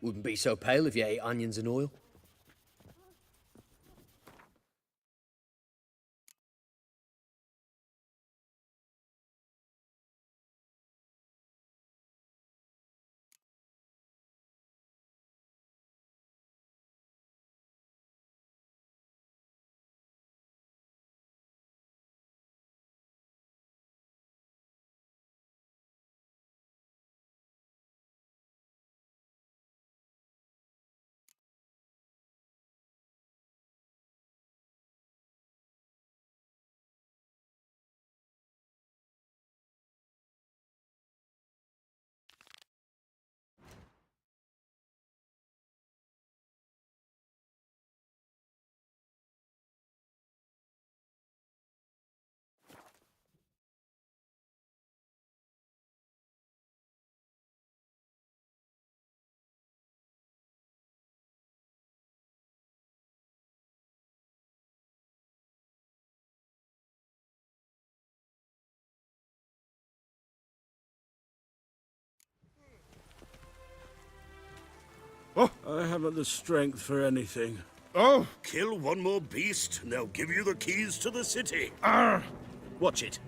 Wouldn't be so pale if you ate onions and oil. Oh, I haven't the strength for anything. Oh! Kill one more beast, and they'll give you the keys to the city. Arr! Watch it.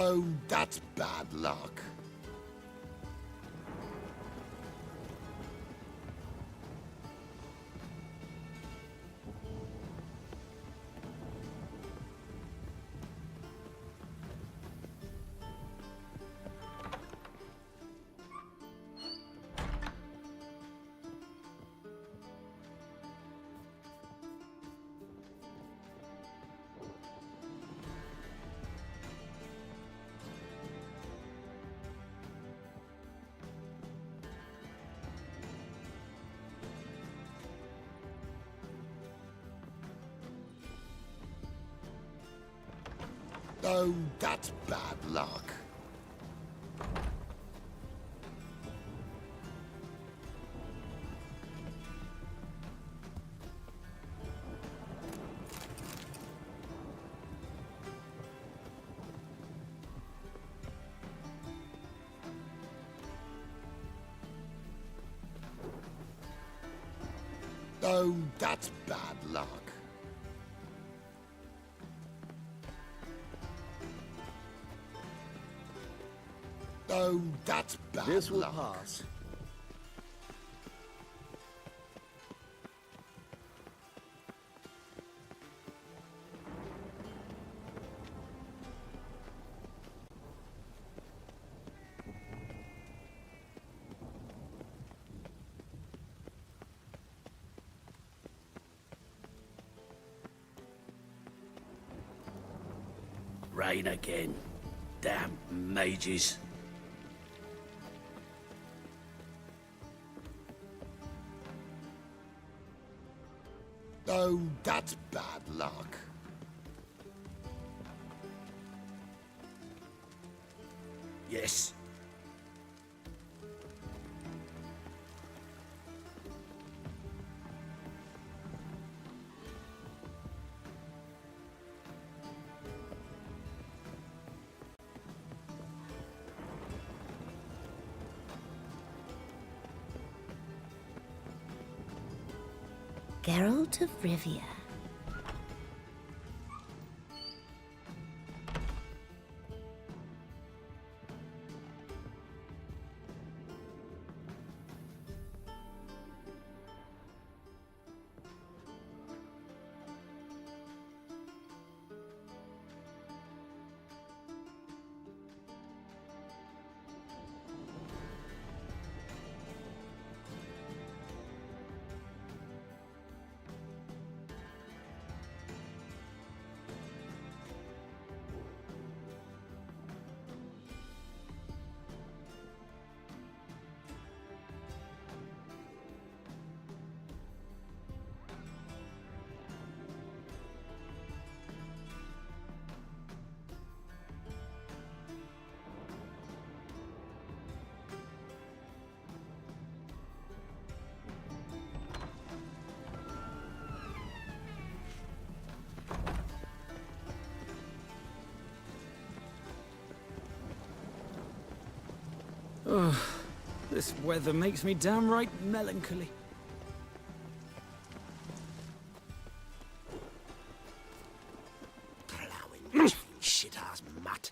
Oh, that's bad luck. Oh, that's bad luck. Oh, that's bad luck. Oh, that's bad This will luck. pass. Rain again. Damn mages. Oh, that's bad luck. Yes. Geralt of Rivia. This weather makes me downright melancholy. Plowing shit-ass mutt.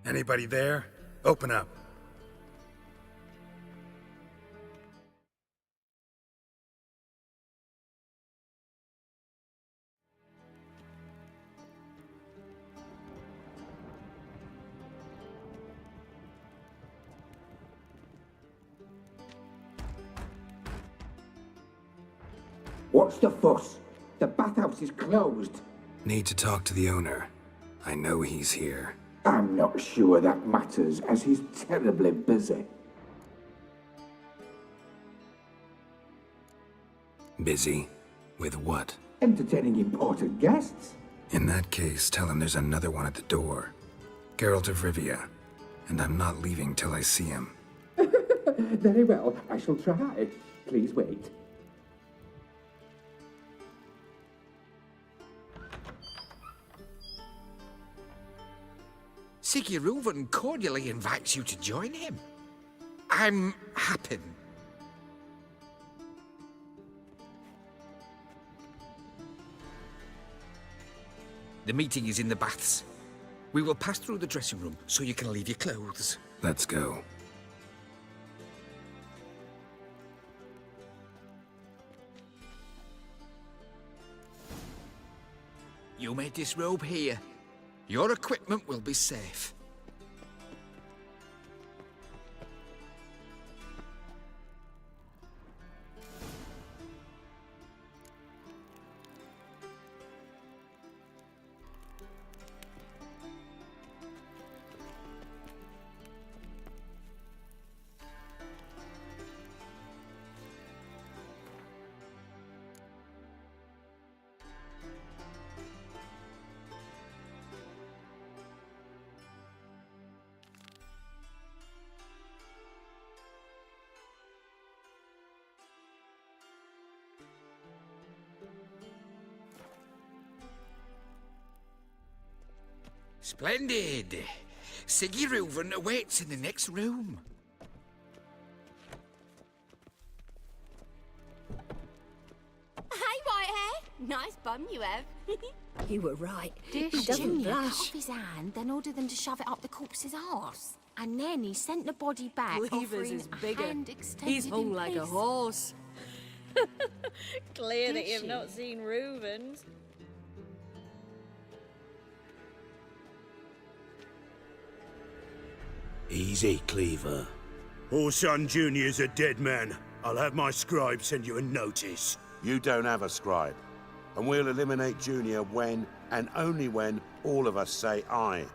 Anybody there? Open up. What's the fuss? The bathhouse is closed. Need to talk to the owner. I know he's here. I'm not sure that matters, as he's terribly busy. Busy? With what? Entertaining important guests. In that case, tell him there's another one at the door. Geralt of Rivia. And I'm not leaving till I see him. Very well, I shall try. Please wait. Siguruvin cordially invites you to join him. I'm happy. The meeting is in the baths. We will pass through the dressing room so you can leave your clothes. Let's go. You may disrobe here. Your equipment will be safe. Splendid! Siguruvin awaits in the next room. Hey, Whitehair! Nice bum you have. You were right. He He doesn't Junior cut blush. off his hand, then ordered them to shove it up the corpse's arse. And then he sent the body back, Cleaver's offering is a bigger. hand extended He's hung in like a peace. horse. Clear that Did you've she? not seen Reuven's. Easy, Cleaver. Orson Jr.'s a dead man. I'll have my scribe send you a notice. You don't have a scribe. And we'll eliminate Junior when, and only when, all of us say aye.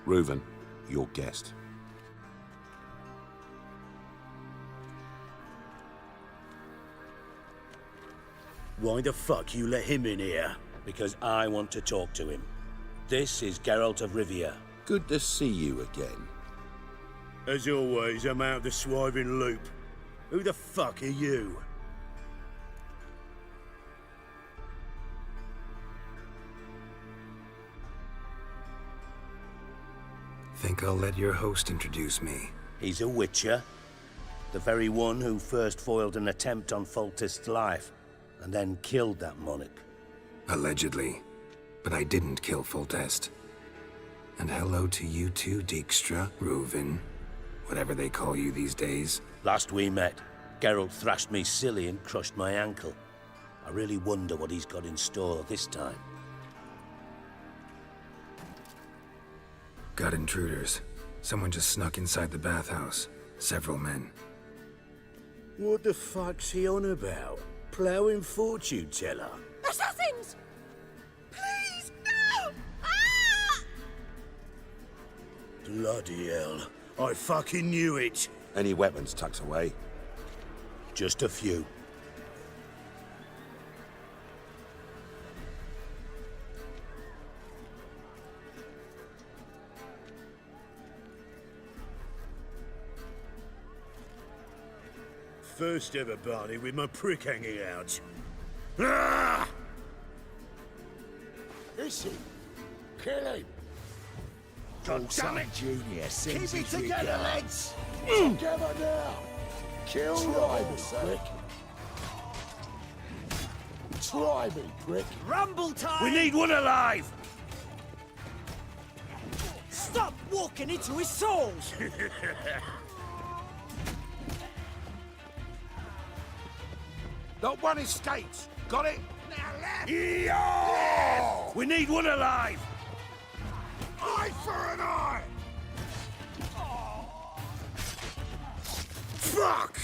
Reuven, your guest. Why the fuck you let him in here? Because I want to talk to him. This is Geralt of Rivia. Good to see you again. As always, I'm out the swiving loop. Who the fuck are you? Think I'll let your host introduce me. He's a witcher. The very one who first foiled an attempt on Foltest's life, and then killed that monarch. Allegedly. But I didn't kill Foltest. And hello to you too, Dijkstra, Reuven, whatever they call you these days. Last we met, Geralt thrashed me silly and crushed my ankle. I really wonder what he's got in store this time. Got intruders. Someone just snuck inside the bathhouse. Several men. What the fuck's he on about? Ploughing fortune teller? Assassins! Please, no! Ah! Bloody hell. I fucking knew it. Any weapons tucked away? Just a few. First ever party with my prick hanging out. Ah! Is he? Kill him! God damn it! Junior sends Keep it together, lads! Together now! Kill Try me, prick! Try me, prick! Rumble time! We need one alive! Stop walking into his souls! Not one escapes. Got it? Now left. Yo! We need one alive! Eye for an eye! Fuck!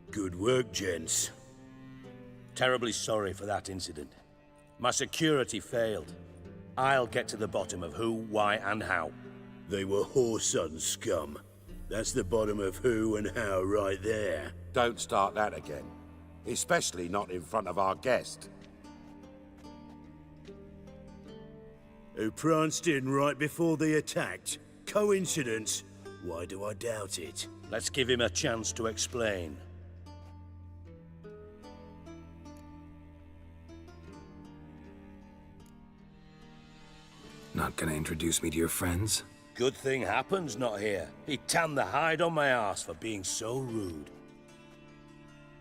Good work, gents. Terribly sorry for that incident. My security failed. I'll get to the bottom of who, why, and how. They were whoreson scum. That's the bottom of who and how right there. Don't start that again. Especially not in front of our guest. Who pranced in right before they attacked. Coincidence? Why do I doubt it? Let's give him a chance to explain. Not gonna introduce me to your friends? Good thing Happen's not here. He tanned the hide on my arse for being so rude.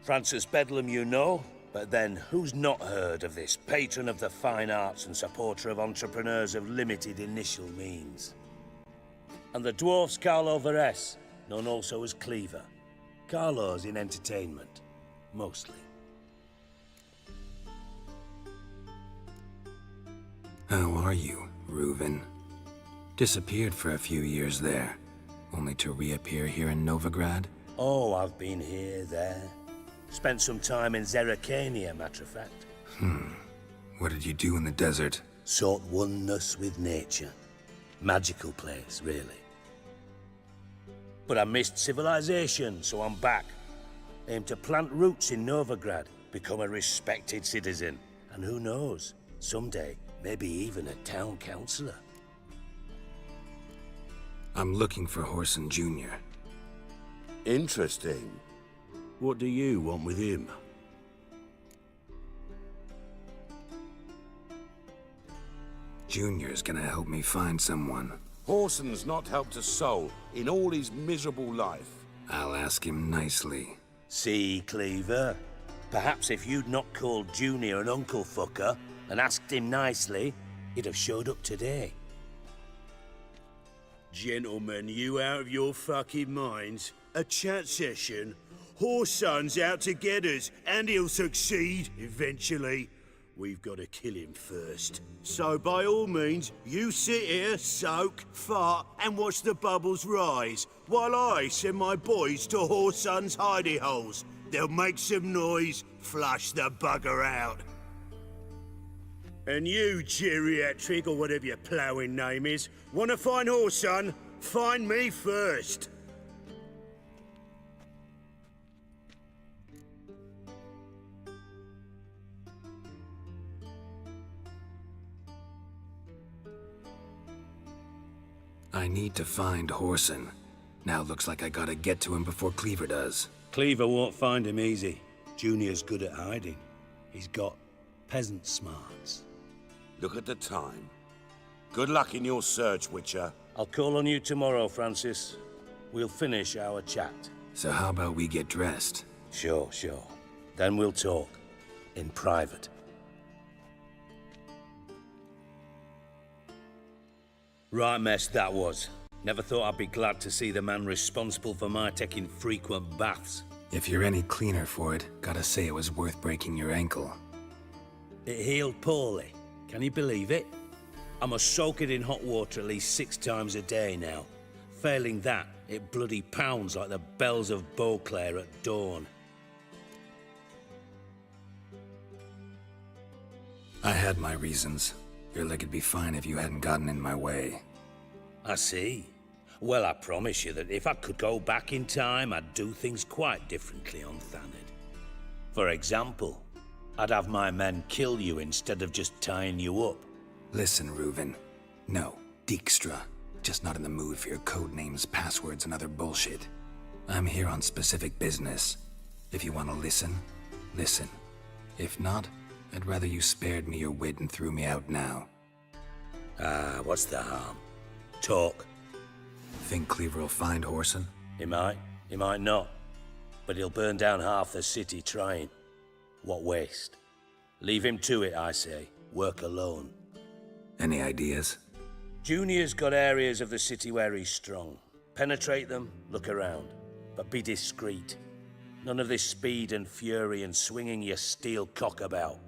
Francis Bedlam you know, but then who's not heard of this patron of the fine arts and supporter of entrepreneurs of limited initial means? And the dwarf's Carlo Veres, known also as Cleaver. Carlo's in entertainment, mostly. How are you, Reuven? Disappeared for a few years there, only to reappear here in Novigrad? Oh, I've been here, there. Spent some time in Zerrikania, matter of fact. What did you do in the desert? Sought oneness with nature. Magical place, really. But I missed civilization, so I'm back. Aim to plant roots in Novigrad, become a respected citizen. And who knows, someday, maybe even a town councillor. I'm looking for Whoreson Jr. Interesting. What do you want with him? Junior's gonna help me find someone. Whoreson's not helped a soul in all his miserable life. I'll ask him nicely. See, Cleaver? Perhaps if you'd not called Junior an uncle fucker and asked him nicely, he'd have showed up today. Gentlemen, you out of your fucking minds? A chat session? Whoreson's out to get us, and he'll succeed, eventually. We've got to kill him first. So by all means, you sit here, soak, fart, and watch the bubbles rise, while I send my boys to Whoreson's hidey holes. They'll make some noise, flush the bugger out. And you, geriatric, or whatever your ploughing name is, want to find Whoreson? Find me first. I need to find Whoreson. Now looks like I gotta get to him before Cleaver does. Cleaver won't find him easy. Junior's good at hiding. He's got peasant smarts. Look at the time. Good luck in your search, Witcher. I'll call on you tomorrow, Francis. We'll finish our chat. So how about we get dressed? Sure. Then we'll talk. In private. Right mess that was. Never thought I'd be glad to see the man responsible for my taking frequent baths. If you're any cleaner for it, gotta say it was worth breaking your ankle. It healed poorly. Can you believe it? I must soak it in hot water at least 6 times a day now. Failing that, it bloody pounds like the bells of Beauclair at dawn. I had my reasons. Your leg'd be fine if you hadn't gotten in my way. I see. Well, I promise you that if I could go back in time, I'd do things quite differently on Thanedd. For example, I'd have my men kill you instead of just tying you up. Listen, Reuven. No, Dijkstra. Just not in the mood for your code names, passwords, and other bullshit. I'm here on specific business. If you want to listen, listen. If not, I'd rather you spared me your wit and threw me out now. Ah, what's the harm? Talk. Think Cleaver will find Whoreson? He might not. But he'll burn down half the city trying. What waste? Leave him to it, I say. Work alone. Any ideas? Junior's got areas of the city where he's strong. Penetrate them, look around. But be discreet. None of this speed and fury and swinging your steel cock about.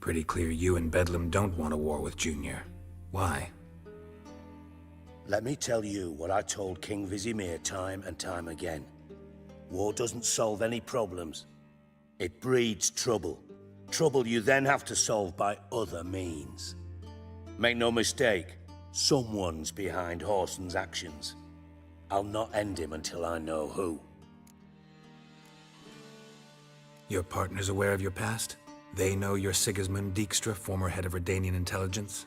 Pretty clear you and Bedlam don't want a war with Junior. Why? Let me tell you what I told King Vizimir time and time again. War doesn't solve any problems. It breeds trouble. Trouble you then have to solve by other means. Make no mistake, someone's behind Whoreson's actions. I'll not end him until I know who. Your partner's aware of your past? They know you're Sigismund Dijkstra, former head of Redanian intelligence?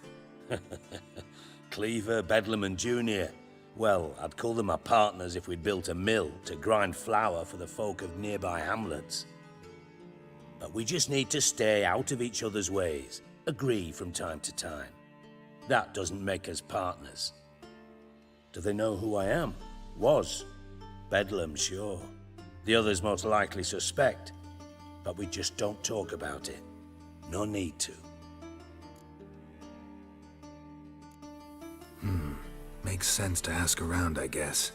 Cleaver, Bedlam and Junior. Well, I'd call them my partners if we'd built a mill to grind flour for the folk of nearby hamlets. But we just need to stay out of each other's ways, agree from time to time. That doesn't make us partners. Do they know who I am? Was. Bedlam, sure. The others most likely suspect. But we just don't talk about it. No need to. Makes sense to ask around, I guess.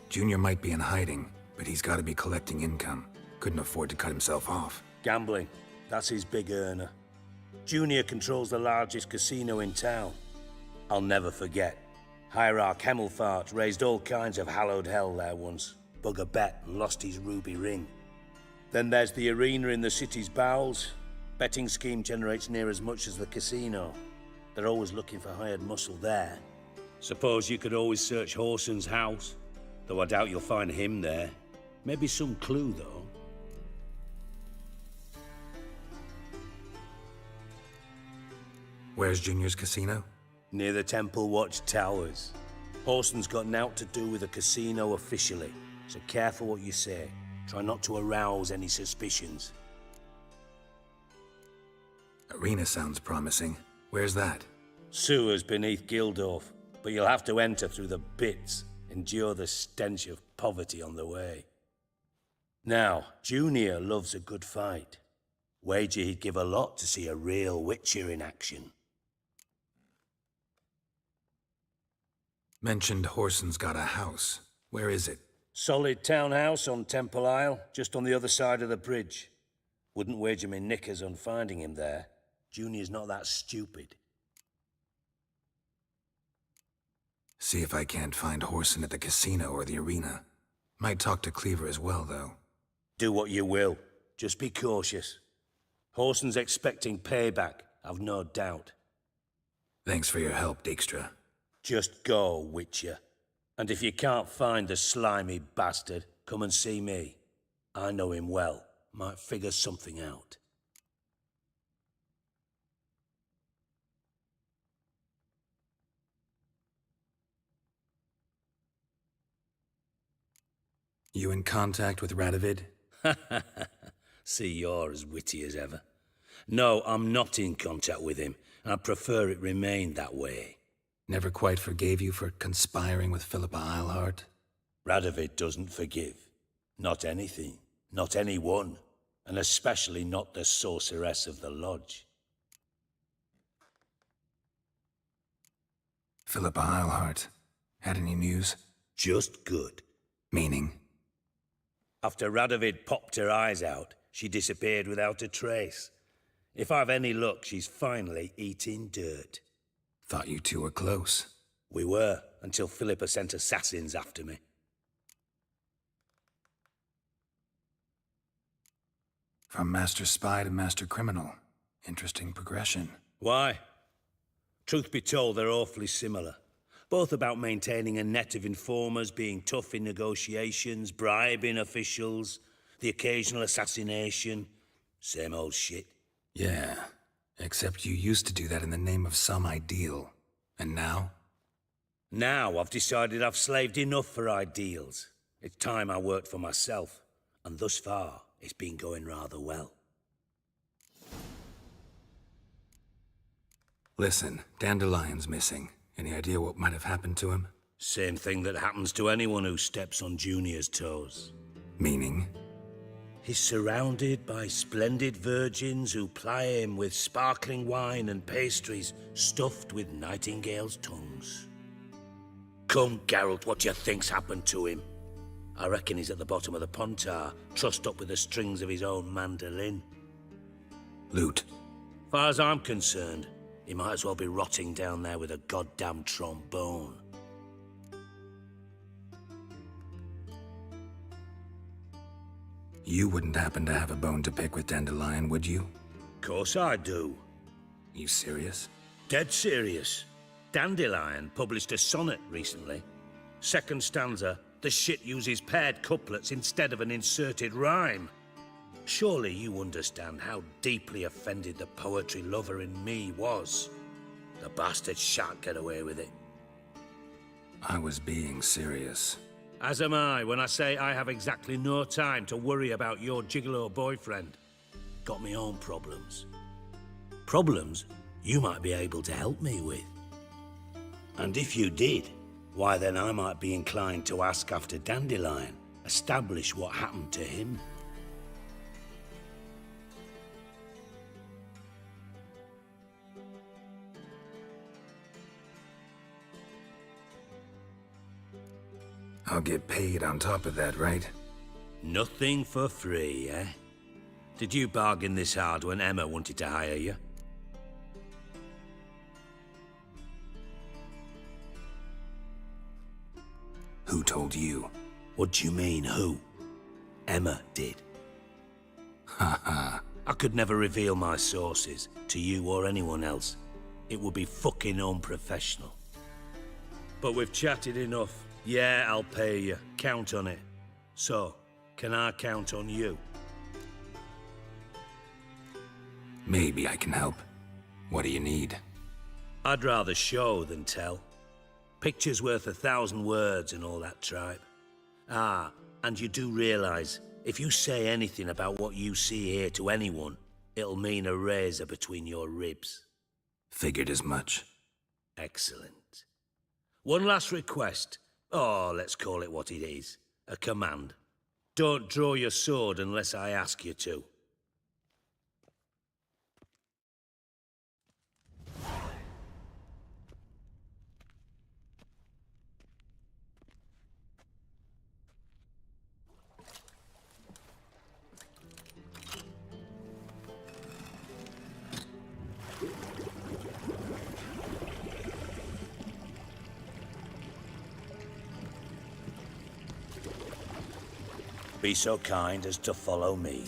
Junior might be in hiding, but he's got to be collecting income. Couldn't afford to cut himself off. Gambling. That's his big earner. Junior controls the largest casino in town. I'll never forget. Hierarch Hemmelfart raised all kinds of hallowed hell there once. Bug a bet and lost his ruby ring. Then there's the arena in the city's bowels. Betting scheme generates near as much as the casino. They're always looking for hired muscle there. Suppose you could always search Whoreson's house, though I doubt you'll find him there. Maybe some clue, though. Where's Junior's casino? Near the Temple Watch Towers. Whoreson's got naught to do with the casino officially, so careful what you say. Try not to arouse any suspicions. Arena sounds promising. Where's that? Sewers beneath Gildorf, but you'll have to enter through the bits, endure the stench of poverty on the way. Now, Junior loves a good fight. Wager he'd give a lot to see a real Witcher in action. Mentioned Whoreson's got a house. Where is it? Solid townhouse on Temple Isle, just on the other side of the bridge. Wouldn't wager me knickers on finding him there. Junior's not that stupid. See if I can't find Whoreson at the casino or the arena. Might talk to Cleaver as well, though. Do what you will. Just be cautious. Whoreson's expecting payback, I've no doubt. Thanks for your help, Dijkstra. Just go, Witcher. And if you can't find the slimy bastard, come and see me. I know him well. Might figure something out. You in contact with Radovid? See, you're as witty as ever. No, I'm not in contact with him. I prefer it remain that way. Never quite forgave you for conspiring with Philippa Eilhart? Radovid doesn't forgive. Not anything. Not anyone. And especially not the sorceress of the lodge. Philippa Eilhart. Had any news? Just good. Meaning? After Radovid popped her eyes out, she disappeared without a trace. If I've any luck, she's finally eating dirt. Thought you two were close. We were, until Philippa sent assassins after me. From master spy to master criminal. Interesting progression. Why? Truth be told, they're awfully similar. Both about maintaining a net of informers, being tough in negotiations, bribing officials, the occasional assassination. Same old shit. Yeah, except you used to do that in the name of some ideal. And now? Now I've decided I've slaved enough for ideals. It's time I worked for myself. And thus far, it's been going rather well. Listen, Dandelion's missing. Any idea what might have happened to him? Same thing that happens to anyone who steps on Junior's toes. Meaning? He's surrounded by splendid virgins who ply him with sparkling wine and pastries stuffed with nightingales' tongues. Come, Geralt, what do you think's happened to him? I reckon he's at the bottom of the Pontar, trussed up with the strings of his own mandolin. Loot. Far as I'm concerned, he might as well be rotting down there with a goddamn trombone. You wouldn't happen to have a bone to pick with Dandelion, would you? Course I do. You serious? Dead serious. Dandelion published a sonnet recently. Second stanza, the shit uses paired couplets instead of an inserted rhyme. Surely you understand how deeply offended the poetry lover in me was. The bastard shan't get away with it. I was being serious. As am I when I say I have exactly no time to worry about your gigolo boyfriend. Got me own problems. Problems you might be able to help me with. And if you did, why then I might be inclined to ask after Dandelion, establish what happened to him. I'll get paid on top of that, right? Nothing for free, eh? Did you bargain this hard when Emma wanted to hire you? Who told you? What do you mean, who? Emma did. Haha. I could never reveal my sources to you or anyone else. It would be fucking unprofessional. But we've chatted enough. Yeah, I'll pay you. Count on it. So, can I count on you? Maybe I can help. What do you need? I'd rather show than tell. Picture's worth 1,000 words and all that tripe. Ah, and you do realize, if you say anything about what you see here to anyone, it'll mean a razor between your ribs. Figured as much. Excellent. One last request. Oh, let's call it what it is. A command. Don't draw your sword unless I ask you to. Be so kind as to follow me.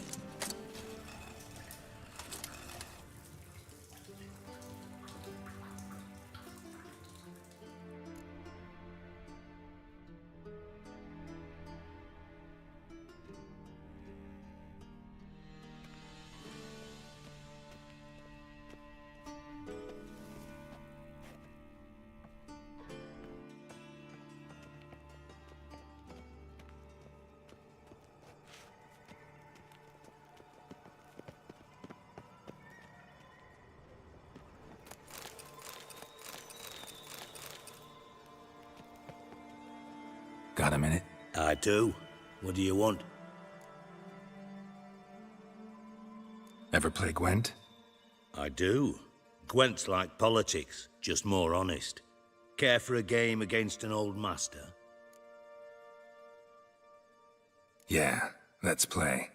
Got a minute? I do. What do you want? Ever play Gwent? I do. Gwent's like politics, just more honest. Care for a game against an old master? Yeah, let's play.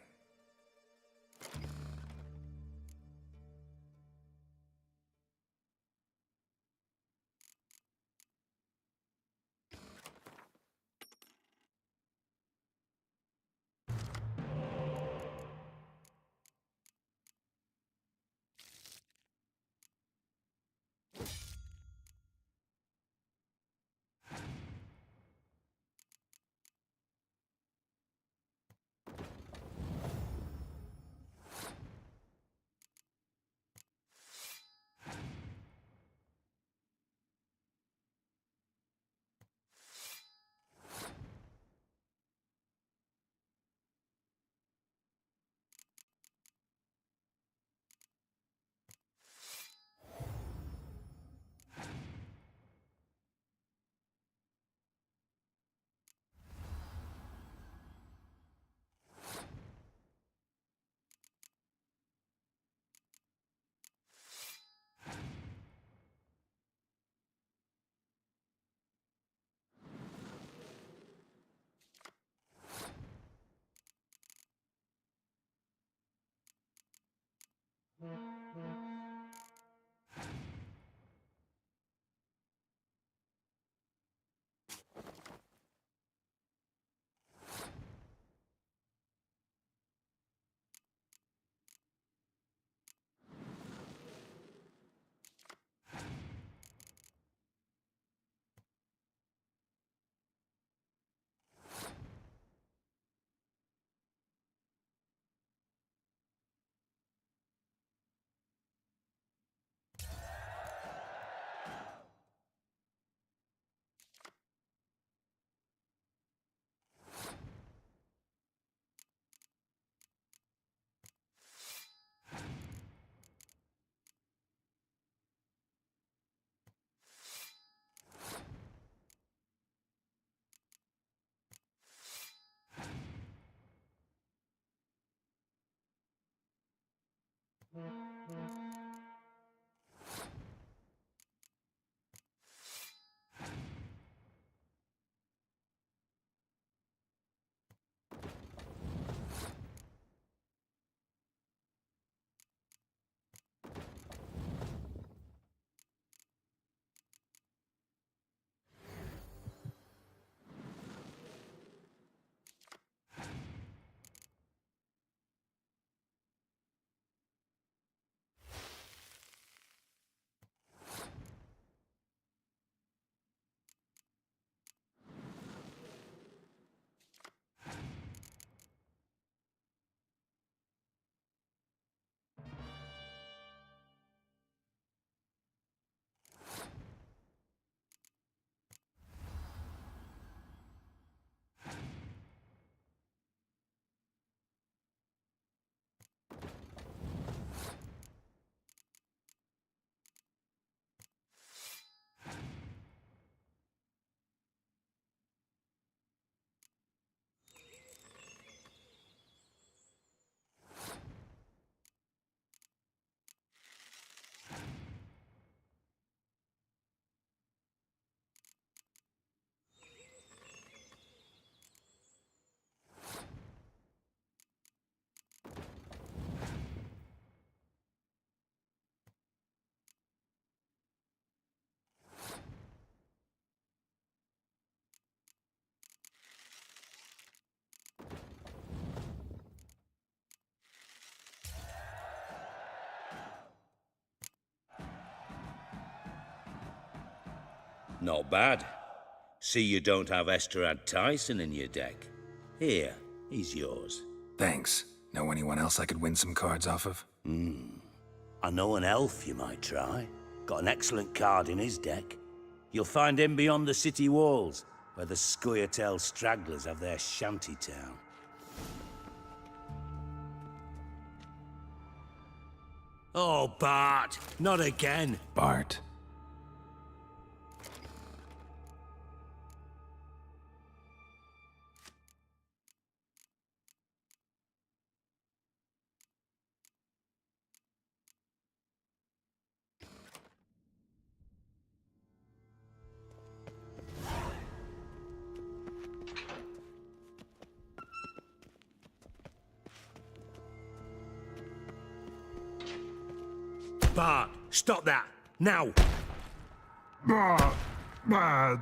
Not bad. See you don't have Esterad Tyson in your deck. Here, he's yours. Thanks. Know anyone else I could win some cards off of? I know an elf you might try. Got an excellent card in his deck. You'll find him beyond the city walls, where the Scoia'tael stragglers have their shanty town. Oh, Bart! Not again! Bart. Bart, stop that! Now! Bart, bad.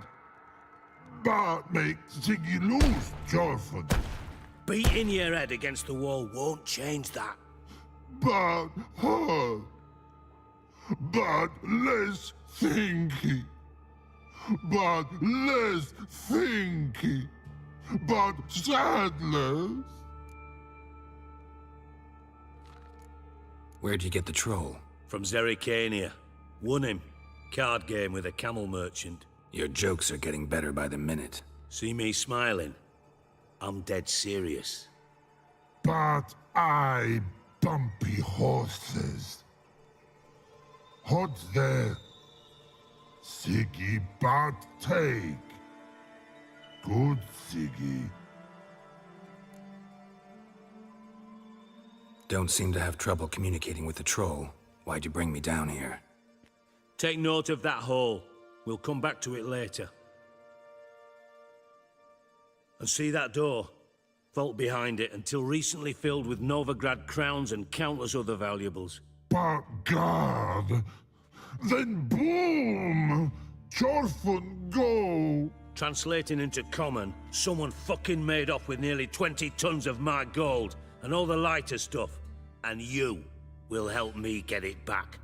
Bart makes Ziggy lose, Jorford. Beating your head against the wall won't change that. Bart hurt. Bart less thinky. Bart less thinky. Bart sadless. Where'd you get the troll? From Zerrikania. Won him. Card game with a camel merchant. Your jokes are getting better by the minute. See me smiling? I'm dead serious. But I bumpy horses. Hot there. Siggy Bart take. Good Siggy. Don't seem to have trouble communicating with the troll. Why'd you bring me down here? Take note of that hole. We'll come back to it later. And see that door? Vault behind it, until recently filled with Novigrad crowns and countless other valuables. But God! Then boom! Chorfun go! Translating into common, someone fucking made off with nearly 20 tons of my gold and all the lighter stuff. And you will help me get it back.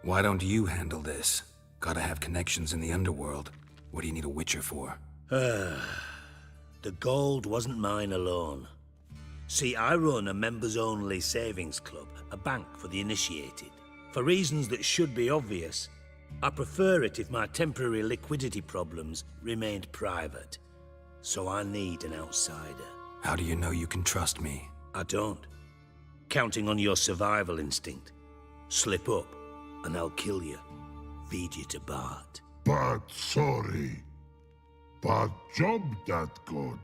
Why don't you handle this? Gotta have connections in the underworld. What do you need a witcher for? The gold wasn't mine alone. See, I run a members-only savings club, a bank for the initiated. For reasons that should be obvious, I prefer it if my temporary liquidity problems remained private. So I need an outsider. How do you know you can trust me? I don't. Counting on your survival instinct. Slip up, and I'll kill you. Feed you to Bart. But sorry. Bad job, that god.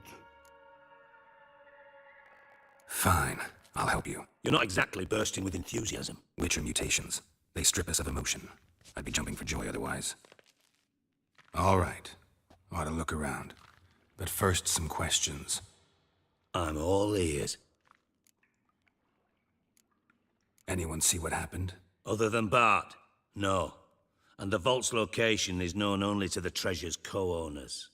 Fine, I'll help you. You're not exactly bursting with enthusiasm. Witcher mutations. They strip us of emotion. I'd be jumping for joy otherwise. All right. Ought to look around. But first, some questions. I'm all ears. Anyone see what happened? Other than Bart? No. And the vault's location is known only to the treasure's co-owners.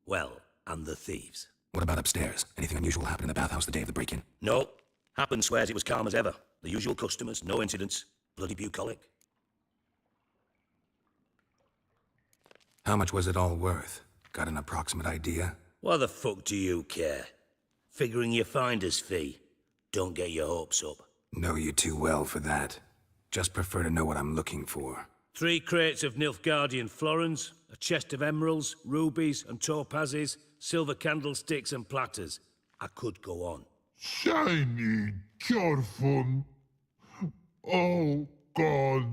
Well, and the thieves. What about upstairs? Anything unusual happened in the bathhouse the day of the break-in? No. Happen swears it was calm as ever. The usual customers, no incidents. Bloody bucolic. How much was it all worth? Got an approximate idea? Why the fuck do you care? Figuring your finder's fee. Don't get your hopes up. Know you too well for that. Just prefer to know what I'm looking for. 3 crates of Nilfgaardian florins, a chest of emeralds, rubies and topazes, silver candlesticks and platters. I could go on. Shiny, careful. Oh, God.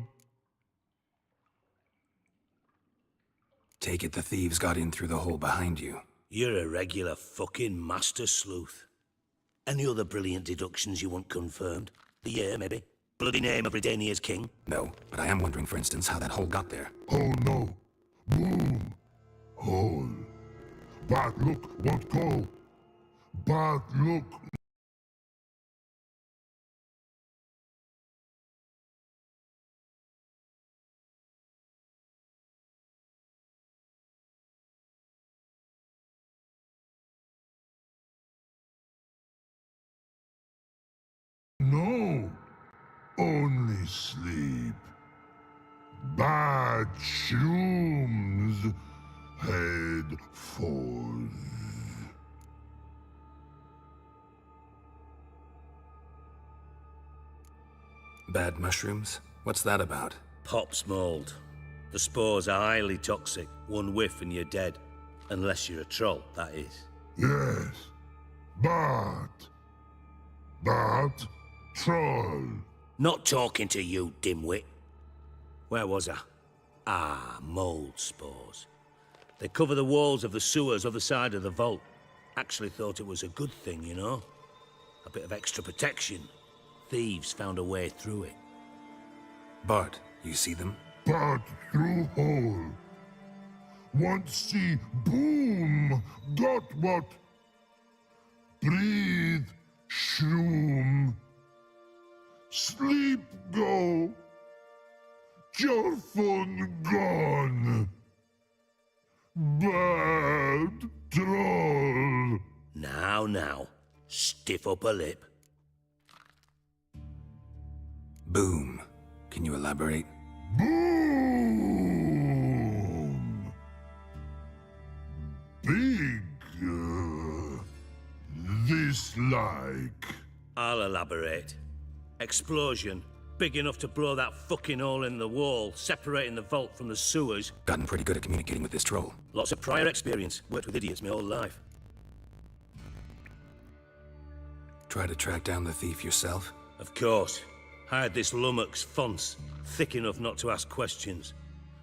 Take it the thieves got in through the hole behind you. You're a regular fucking master sleuth. Any other brilliant deductions you want confirmed? The year, maybe? Bloody name of Redania's king? No, but I am wondering, for instance, how that hole got there. Oh, no. Boom. Hole. Bad look, won't go. Bad look. No. Only sleep. Bad shrooms. Head falls. Bad mushrooms? What's that about? Pop's mold. The spores are highly toxic. One whiff and you're dead. Unless you're a troll, that is. Yes. Bad. Bad troll. Not talking to you, dimwit. Where was I? Ah, mold spores. They cover the walls of the sewers other side of the vault. Actually thought it was a good thing, you know? A bit of extra protection. Thieves found a way through it. Bart, you see them? Bad through hole. Want see boom. Got what? Breathe. Shroom. Sleep go. Your phone gone. Bad troll. Now. Stiff upper lip. Boom. Can you elaborate? Boom. Big. This like. I'll elaborate. Explosion. Big enough to blow that fucking hole in the wall, separating the vault from the sewers. Gotten pretty good at communicating with this troll. Lots of prior experience. Worked with idiots my whole life. Try to track down the thief yourself? Of course. Hired this lummox, Fons, thick enough not to ask questions.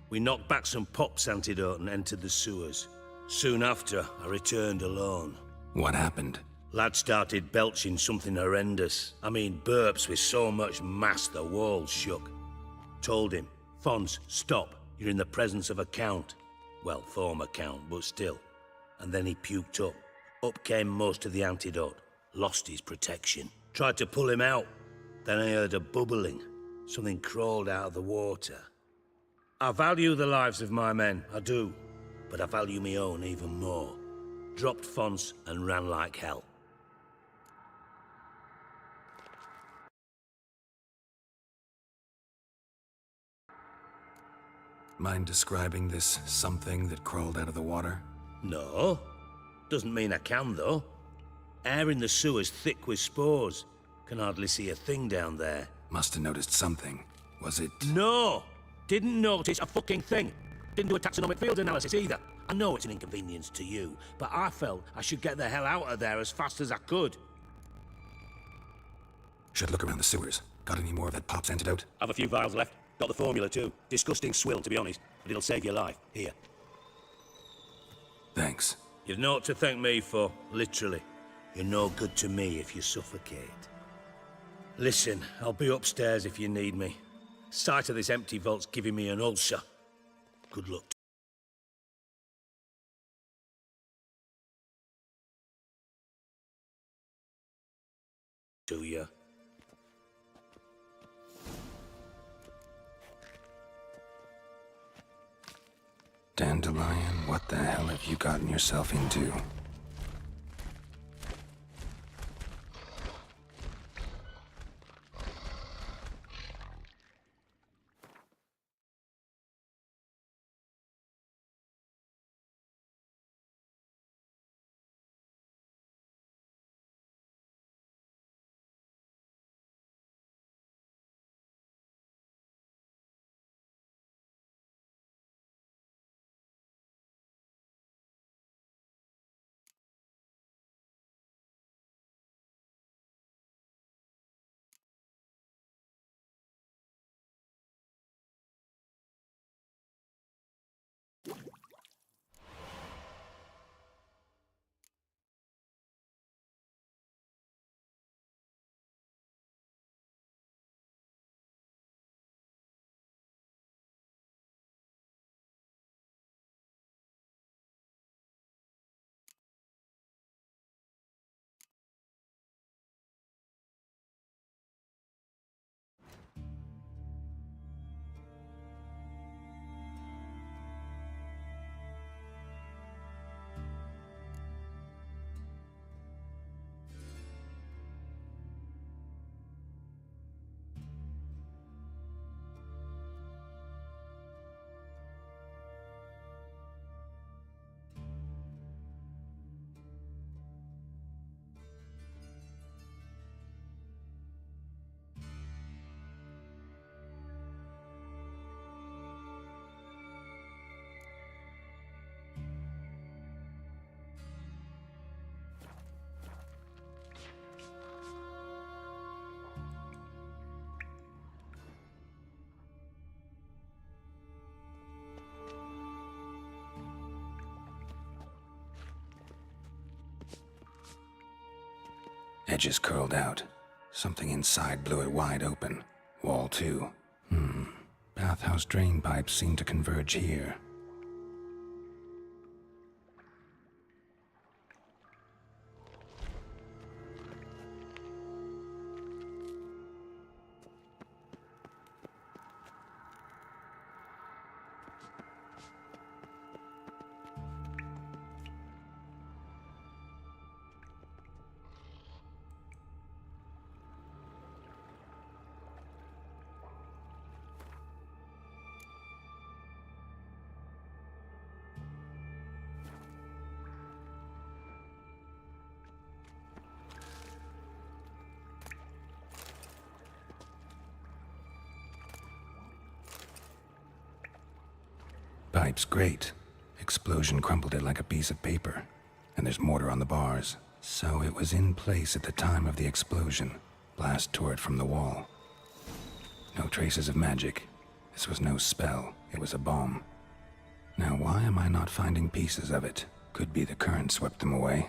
We knocked back some Pop's antidote and entered the sewers. Soon after, I returned alone. What happened? Lad started belching something horrendous. I mean, burps with so much mass the walls shook. Told him, Fons, stop. You're in the presence of a count. Well, former count, but still. And then he puked up. Up came most of the antidote. Lost his protection. Tried to pull him out. Then I heard a bubbling. Something crawled out of the water. I value the lives of my men, I do. But I value my own even more. Dropped Fons and ran like hell. Mind describing this something that crawled out of the water? No. Doesn't mean I can, though. Air in the sewer's thick with spores. Can hardly see a thing down there. Must have noticed something. Was it... No! Didn't notice a fucking thing. Didn't do a taxonomic field analysis either. I know it's an inconvenience to you, but I felt I should get the hell out of there as fast as I could. Should look around the sewers. Got any more of that Pop's antidote? Have a few vials left. Got the formula too. Disgusting swill, to be honest, but it'll save your life. Here. Thanks. You've naught to thank me for, literally. You're no good to me if you suffocate. Listen, I'll be upstairs if you need me. Sight of this empty vault's giving me an ulcer. Good luck. To you. Dandelion, what the hell have you gotten yourself into? Edges curled out. Something inside blew it wide open. Wall too. Bathhouse drain pipes seem to converge here. Pipe's great. Explosion crumpled it like a piece of paper. And there's mortar on the bars. So it was in place at the time of the explosion. Blast tore it from the wall. No traces of magic. This was no spell. It was a bomb. Now why am I not finding pieces of it? Could be the current swept them away.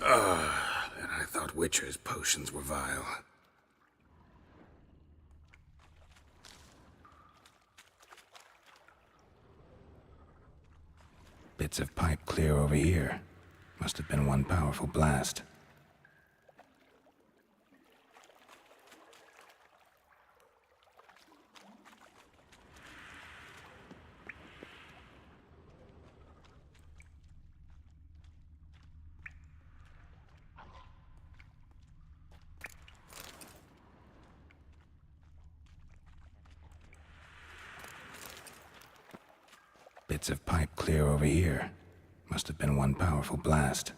And I thought Witcher's potions were vile. Bits of pipe clear over here. Must have been one powerful blast. Bits of pipe clear over here. Must have been one powerful blast.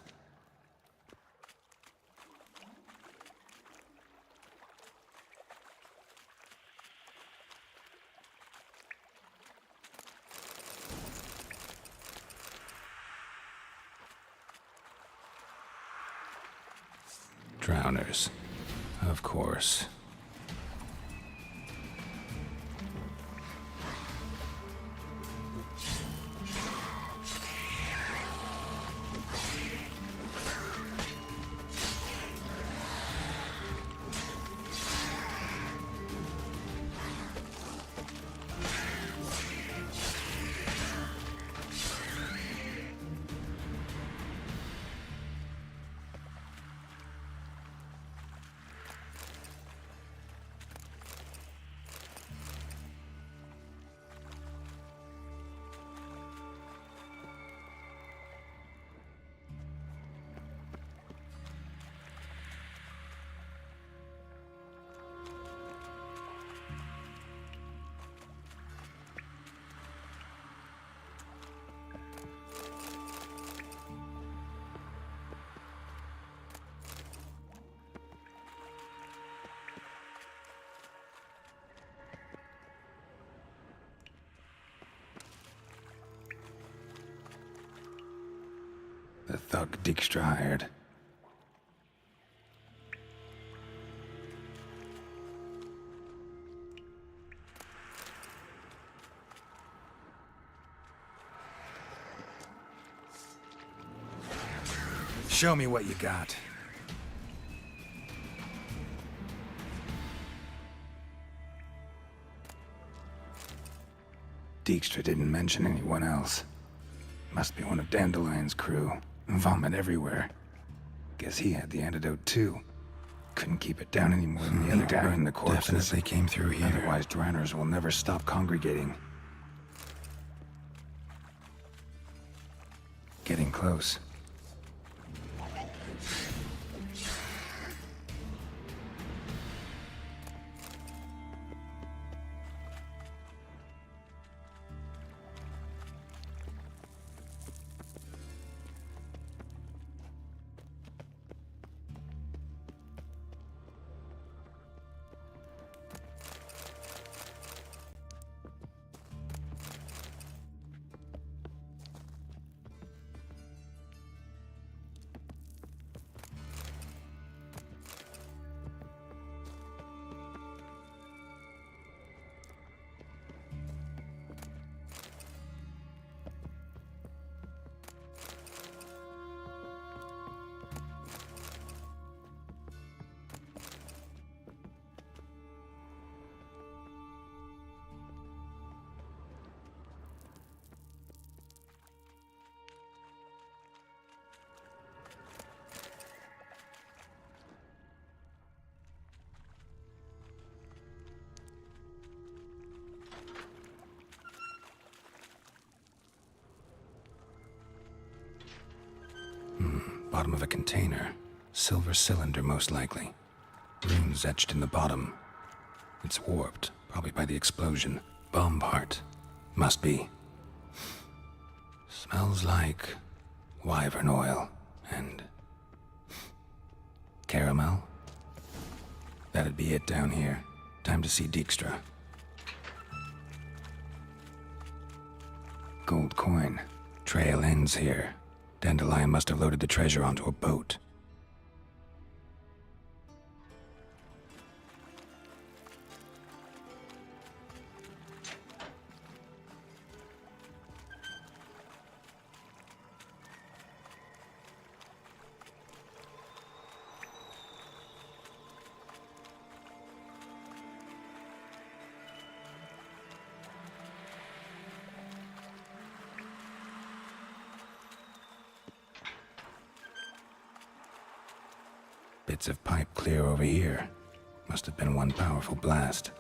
Drowners. Of course. The thug Dijkstra hired. Show me what you got. Dijkstra didn't mention anyone else. Must be one of Dandelion's crew. Vomit everywhere. Guess he had the antidote too. Couldn't keep it down any more than the other guy in the corpses. Definitely came through here. Otherwise, drowners will never stop congregating. Getting close. Bottom of a container. Silver cylinder, most likely. Runes etched in the bottom. It's warped, probably by the explosion. Bomb part. Must be. Smells like wyvern oil and caramel. That'd be it down here. Time to see Dijkstra. Gold coin. Trail ends here. Dandelion must have loaded the treasure onto a boat. Bits of pipe clear over here. Must have been one powerful blast.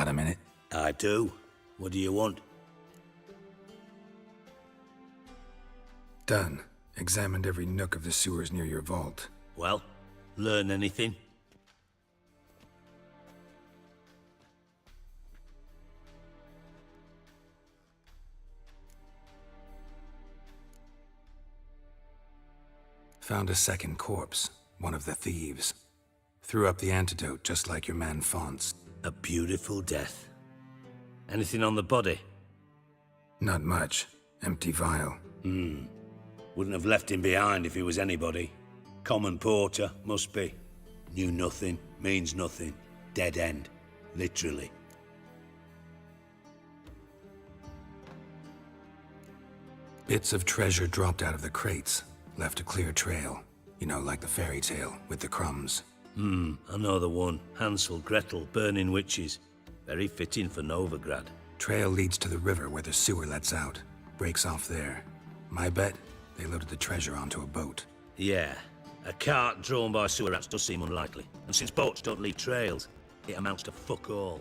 Got a minute? I do. What do you want? Done. Examined every nook of the sewers near your vault. Well, learn anything? Found a second corpse, one of the thieves. Threw up the antidote just like your man Fonz. A beautiful death. Anything on the body? Not much. Empty vial. Wouldn't have left him behind if he was anybody. Common porter, must be. Knew nothing, means nothing. Dead end. Literally. Bits of treasure dropped out of the crates. Left a clear trail. You know, like the fairy tale, with the crumbs. I know the one. Hansel, Gretel, burning witches. Very fitting for Novigrad. Trail leads to the river where the sewer lets out. Breaks off there. My bet, they loaded the treasure onto a boat. Yeah. A cart drawn by sewer rats does seem unlikely. And since boats don't leave trails, it amounts to fuck all.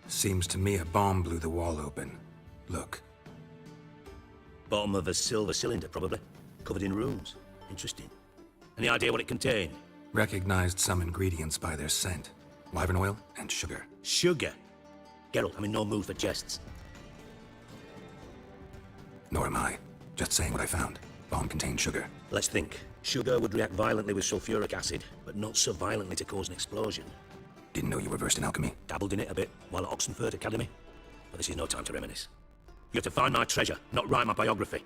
Seems to me a bomb blew the wall open. Look. Bottom of a silver cylinder, probably. Covered in runes. Interesting. Any idea what it contained? Recognized some ingredients by their scent. Wyvern oil and sugar. Sugar? Geralt, I'm in no mood for jests. Nor am I. Just saying what I found. Bomb contained sugar. Let's think. Sugar would react violently with sulfuric acid, but not so violently to cause an explosion. Didn't know you were versed in alchemy. Dabbled in it a bit while at Oxenford Academy. But this is no time to reminisce. You have to find my treasure, not write my biography.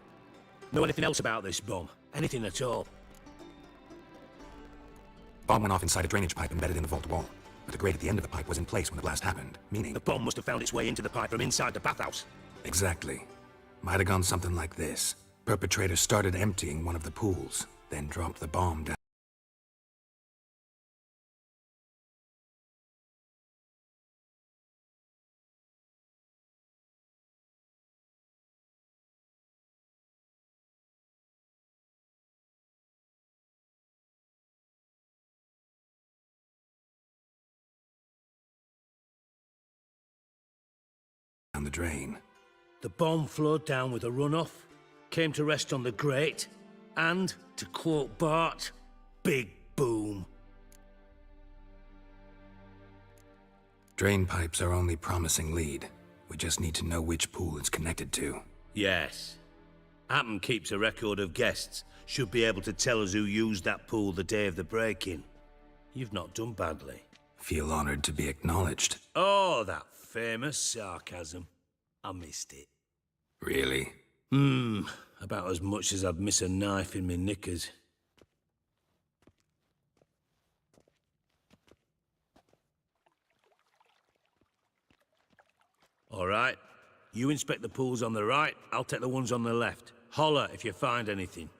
Know anything else about this bomb? Anything at all? Bomb went off inside a drainage pipe embedded in the vault wall. But the grate at the end of the pipe was in place when the blast happened, meaning... The bomb must have found its way into the pipe from inside the bathhouse. Exactly. Might have gone something like this. Perpetrator started emptying one of the pools, then dropped the bomb down the drain. The bomb flowed down with a runoff, came to rest on the grate, and, to quote Bart, big boom. Drain pipes are only promising lead. We just need to know which pool it's connected to. Yes. Hammond keeps a record of guests. Should be able to tell us who used that pool the day of the break-in. You've not done badly. Feel honored to be acknowledged. Oh, that famous sarcasm. I missed it. Really? About as much as I'd miss a knife in me knickers. All right. You inspect the pools on the right, I'll take the ones on the left. Holler if you find anything.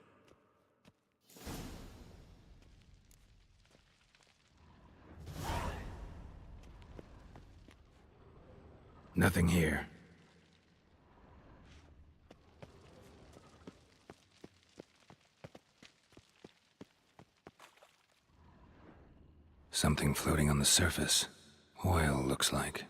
Nothing here. Something floating on the surface. Oil, looks like.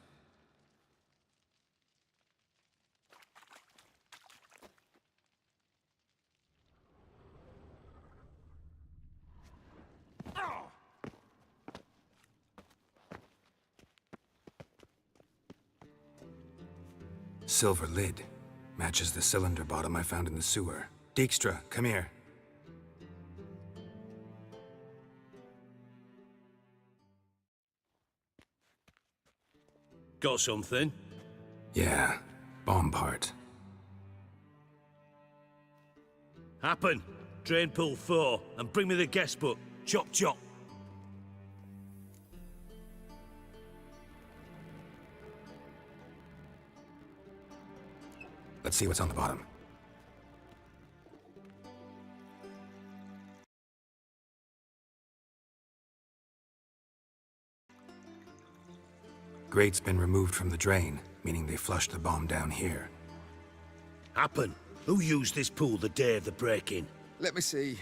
Silver lid. Matches the cylinder bottom I found in the sewer. Dijkstra, come here. Got something? Yeah, bomb part. Happen. Drain pool 4, and bring me the guest book. Chop chop. Let's see what's on the bottom. Grate's been removed from the drain, meaning they flushed the bomb down here. Happen. Who used this pool the day of the break-in? Let me see.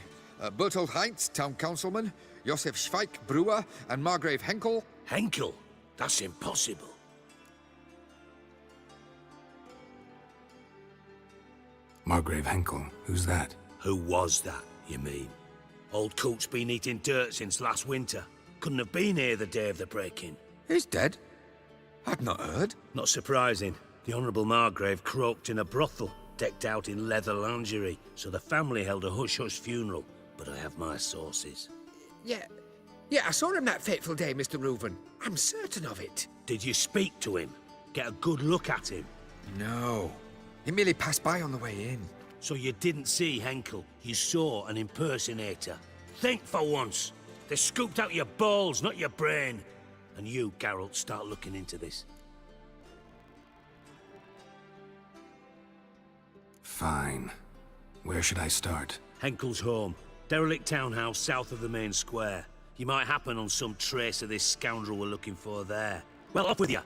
Bertold Heinz, town councilman, Josef Schweik, brewer, and Margrave Henkel. Henkel? That's impossible. Margrave Henkel, who's that? Who was that, you mean? Old Coot's been eating dirt since last winter. Couldn't have been here the day of the break-in. He's dead? I'd not heard. Not surprising. The Honourable Margrave croaked in a brothel, decked out in leather lingerie, so the family held a hush-hush funeral. But I have my sources. Yeah, I saw him that fateful day, Mr. Reuven. I'm certain of it. Did you speak to him? Get a good look at him? No. He merely passed by on the way in. So you didn't see Henkel, you saw an impersonator. Think for once. They scooped out your balls, not your brain. And you, Geralt, start looking into this. Fine. Where should I start? Henkel's home. Derelict townhouse south of the main square. You might happen on some trace of this scoundrel we're looking for there. Well, off with you!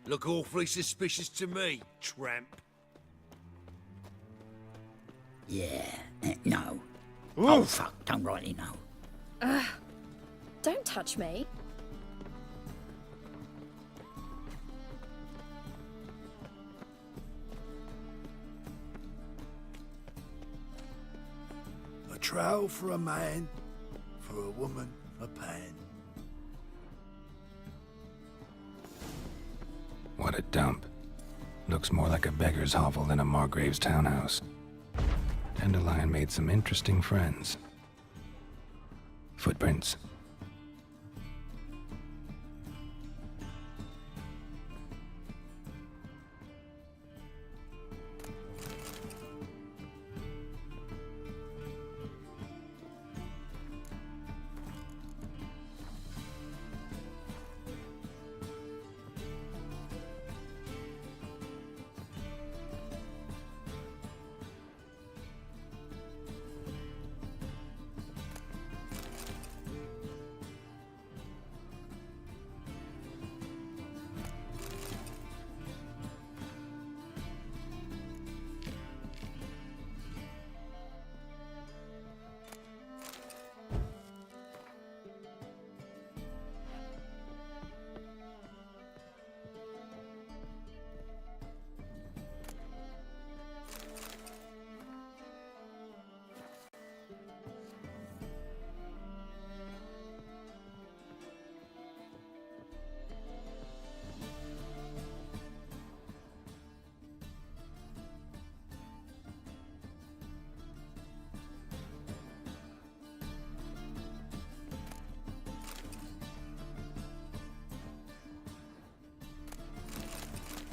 Look awfully suspicious to me, tramp. Yeah, no. Oh, fuck, don't rightly know. Don't touch me. A trowel for a man, for a woman, a pan. What a dump. Looks more like a beggar's hovel than a Margrave's townhouse. Dandelion made some interesting friends. Footprints.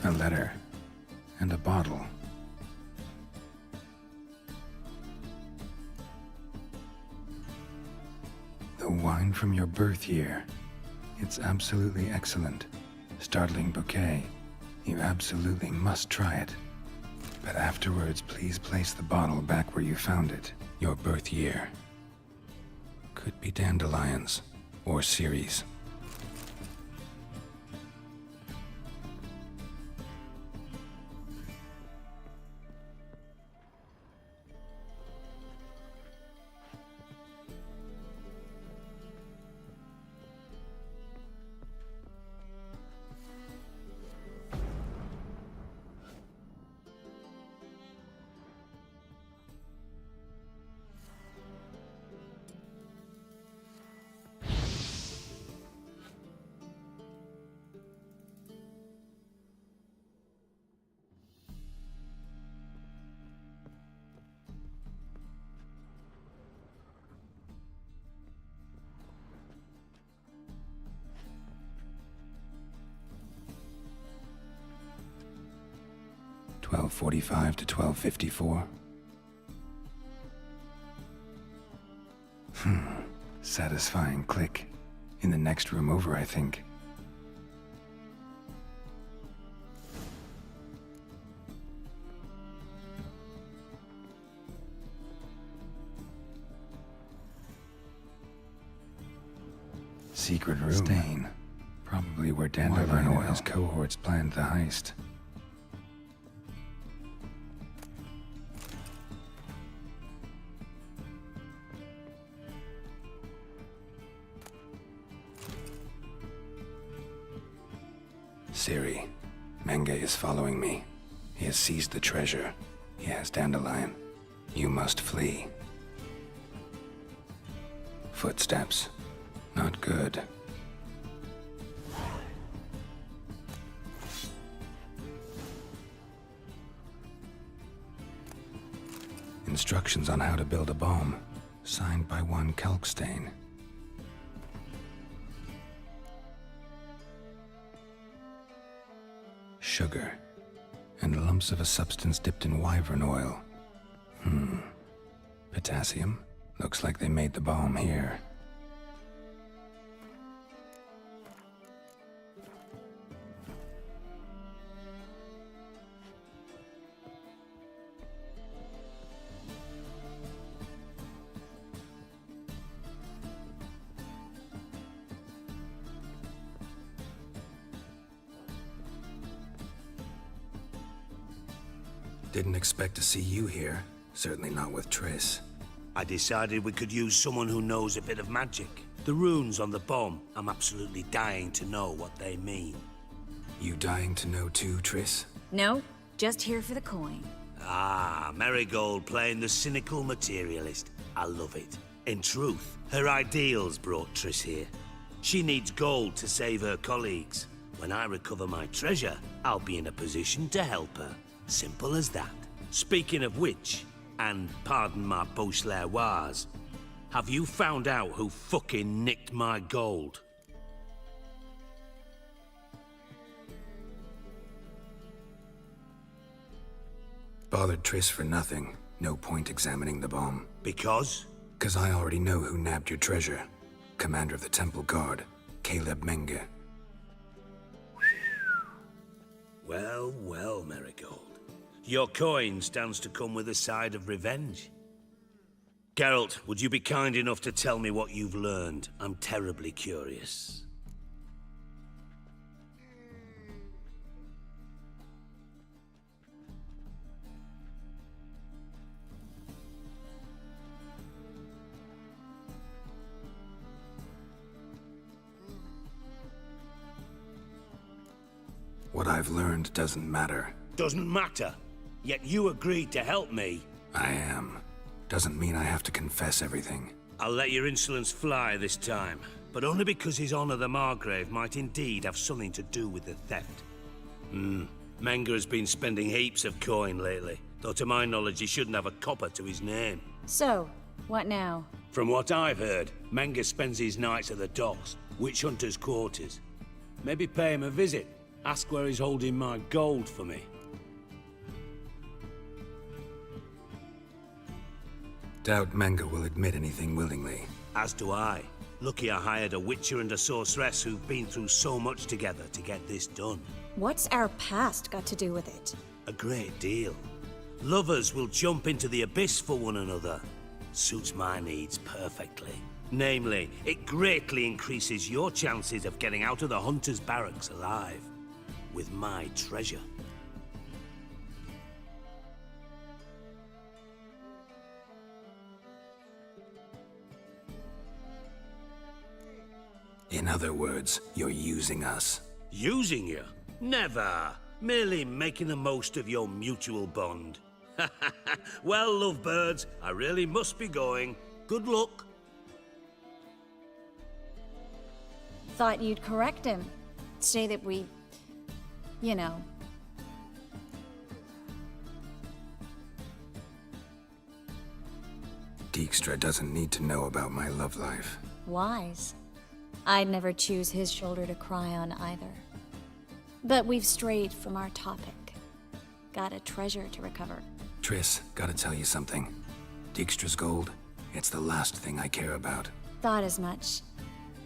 A letter. And a bottle. The wine from your birth year. It's absolutely excellent. Startling bouquet. You absolutely must try it. But afterwards, please place the bottle back where you found it. Your birth year. Could be dandelions. Or Ceres. 1245 to 1254. Satisfying click. In the next room over, I think. Secret room. Stain. Probably where Dandelion and his cohorts planned the heist. Ciri, Menge is following me. He has seized the treasure. He has Dandelion. You must flee. Footsteps. Not good. Instructions on how to build a bomb, signed by one Kalkstain. Sugar, and lumps of a substance dipped in wyvern oil. Potassium? Looks like they made the bomb here. Didn't expect to see you here. Certainly not with Triss. I decided we could use someone who knows a bit of magic. The runes on the bomb, I'm absolutely dying to know what they mean. You dying to know too, Triss? No, just here for the coin. Ah, Marigold playing the cynical materialist. I love it. In truth, her ideals brought Triss here. She needs gold to save her colleagues. When I recover my treasure, I'll be in a position to help her. Simple as that. Speaking of which, and pardon my Beauclervoise, have you found out who fucking nicked my gold? Bothered Triss for nothing. No point examining the bomb. Because? 'Cause I already know who nabbed your treasure. Commander of the Temple Guard, Caleb Menge. Well, well, Marigold. Your coin stands to come with a side of revenge. Geralt, would you be kind enough to tell me what you've learned? I'm terribly curious. What I've learned doesn't matter. Doesn't matter. Yet you agreed to help me. I am. Doesn't mean I have to confess everything. I'll let your insolence fly this time, but only because His Honor the Margrave might indeed have something to do with the theft. Menge has been spending heaps of coin lately, though to my knowledge he shouldn't have a copper to his name. So, what now? From what I've heard, Menge spends his nights at the docks, witch hunters' quarters. Maybe pay him a visit. Ask where he's holding my gold for me. Doubt Menge will admit anything willingly. As do I. Lucky I hired a witcher and a sorceress who've been through so much together to get this done. What's our past got to do with it? A great deal. Lovers will jump into the abyss for one another. Suits my needs perfectly. Namely, it greatly increases your chances of getting out of the hunter's barracks alive. With my treasure. In other words, you're using us. Using you? Never. Merely making the most of your mutual bond. Well, lovebirds, I really must be going. Good luck. Thought you'd correct him. Say that we... you know. Dijkstra doesn't need to know about my love life. Wise. I'd never choose his shoulder to cry on either. But we've strayed from our topic. got a treasure to recover. Triss, gotta tell you something. Dijkstra's gold, it's the last thing I care about. Thought as much.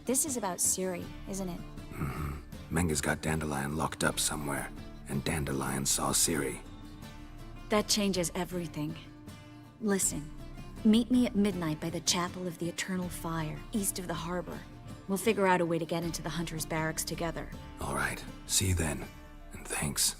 This is about Ciri, isn't it? Mm-hmm. Menga's got Dandelion locked up somewhere, and Dandelion saw Ciri. That changes everything. Listen, meet me at midnight by the Chapel of the Eternal Fire, east of the harbor. We'll figure out a way to get into the Hunter's barracks together. All right, see you then, and thanks.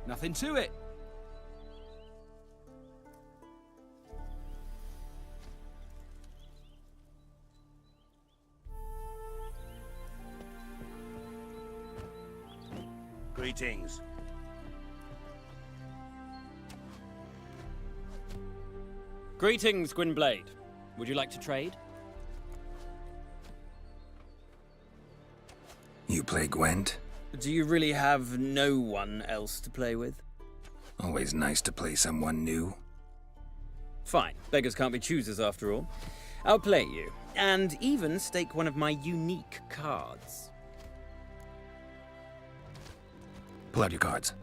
Nothing to it. Greetings. Greetings, Gwynblade. Would you like to trade? You play Gwent? Do you really have no one else to play with? Always nice to play someone new. Fine. Beggars can't be choosers after all. I'll play you, and even stake one of my unique cards. Pull out your cards.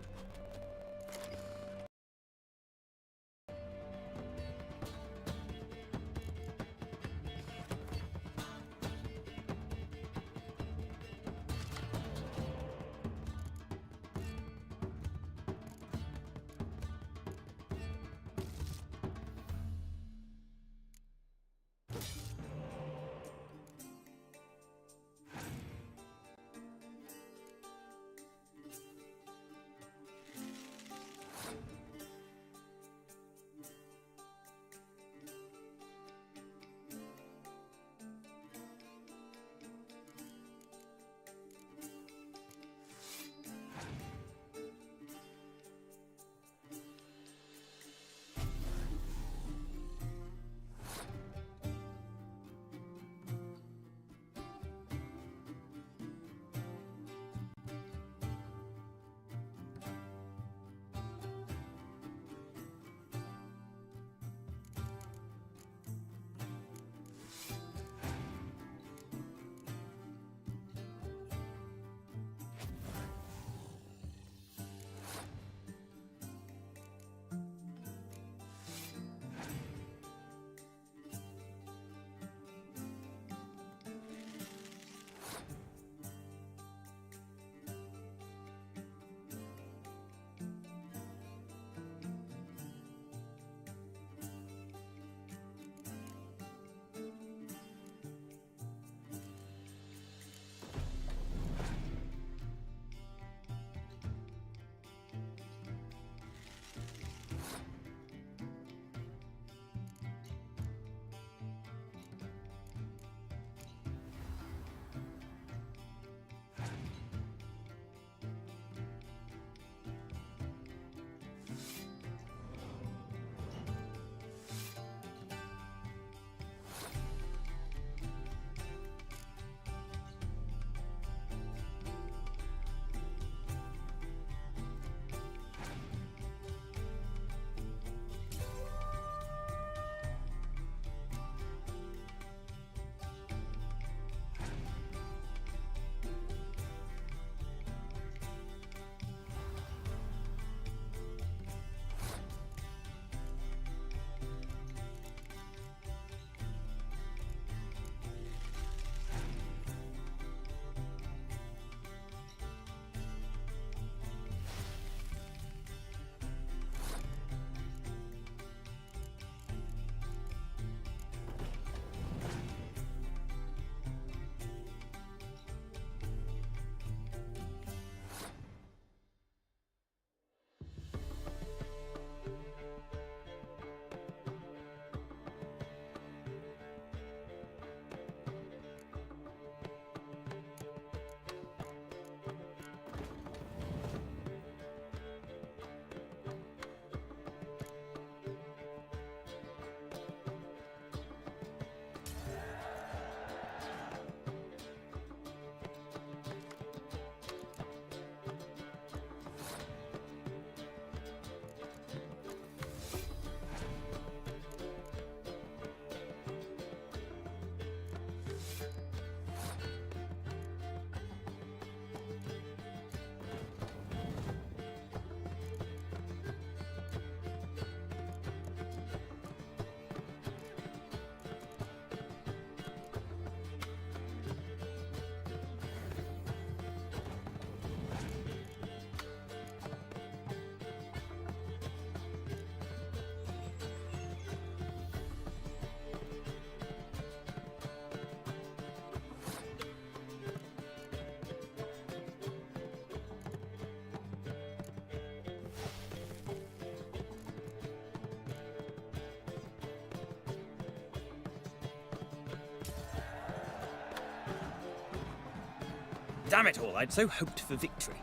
Damn it all, I'd so hoped for victory.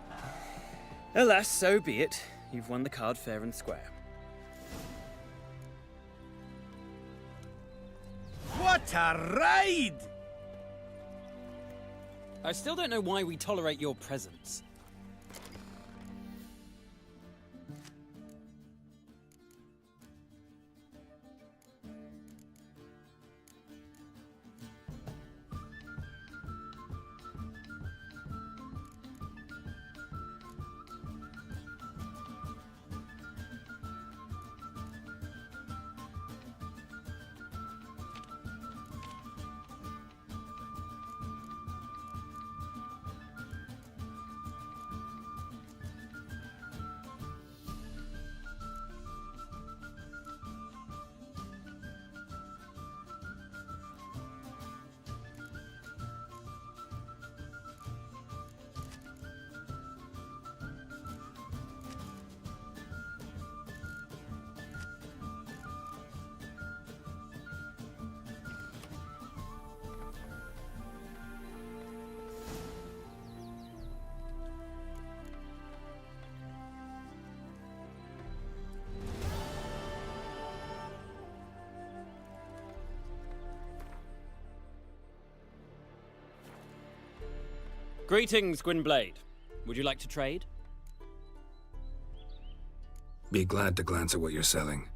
Alas, so be it. You've won the card fair and square. What a ride! I still don't know why we tolerate your presence. Greetings, Gwynblade. Would you like to trade? Be glad to glance at what you're selling.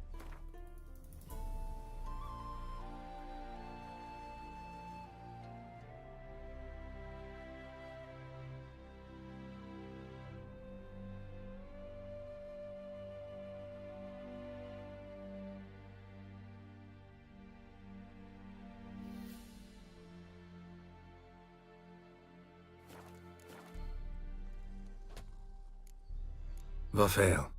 Vafail.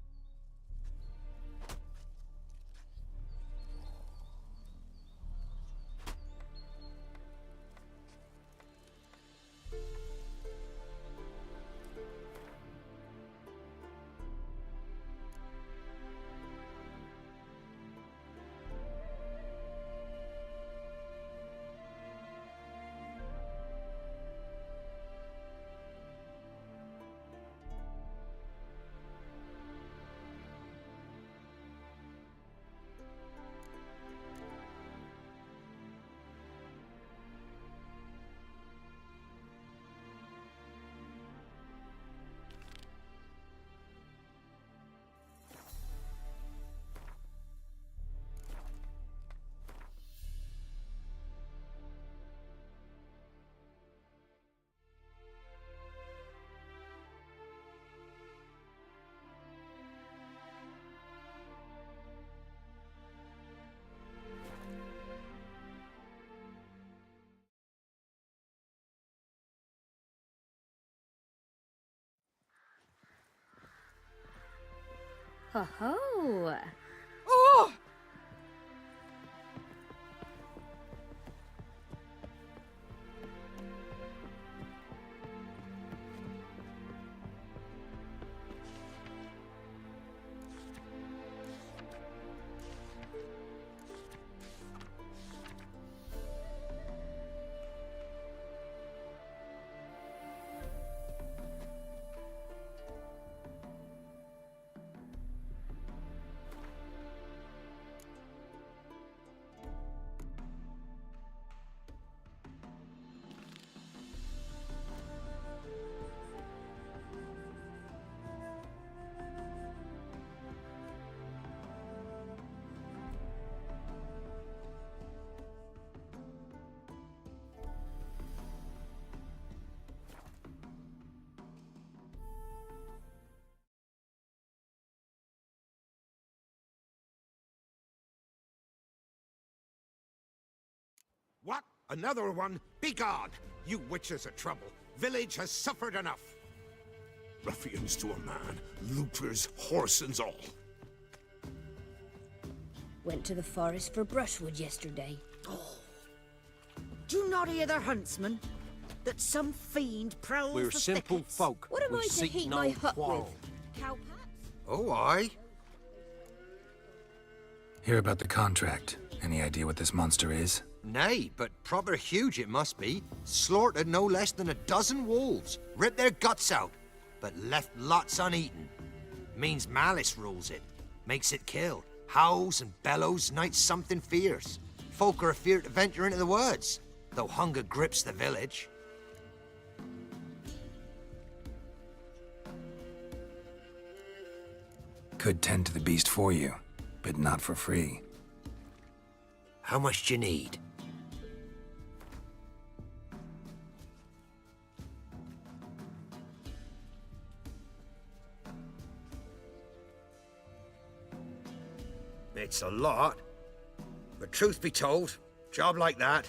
Ho ho! Oh! What? Another one? Begone! You witches of trouble. Village has suffered enough. Ruffians to a man, looters, horse and all. Went to the forest for brushwood yesterday. Do you not hear the huntsman? That some fiend prowls We're the simple thickets? folk. What am We I to seek heat no my hut quarrel. with? Cowpats? Oh, aye. Hear about the contract. Any idea what this monster is? Nay, but proper huge it must be. Slaughtered no less than 12 wolves. Ripped their guts out, but left lots uneaten. Means malice rules it. Makes it kill. Howls and bellows night something fierce. Folk are afeard to venture into the woods, though hunger grips the village. Could tend to the beast for you, but not for free. How much do you need? It's a lot. But truth be told, job like that,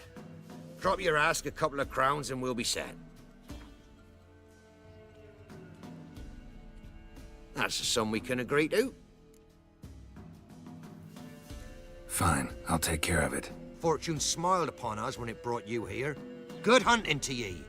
drop your ask a couple of crowns and we'll be set. That's a sum we can agree to. Fine, I'll take care of it. Fortune smiled upon us when it brought you here. Good hunting to ye.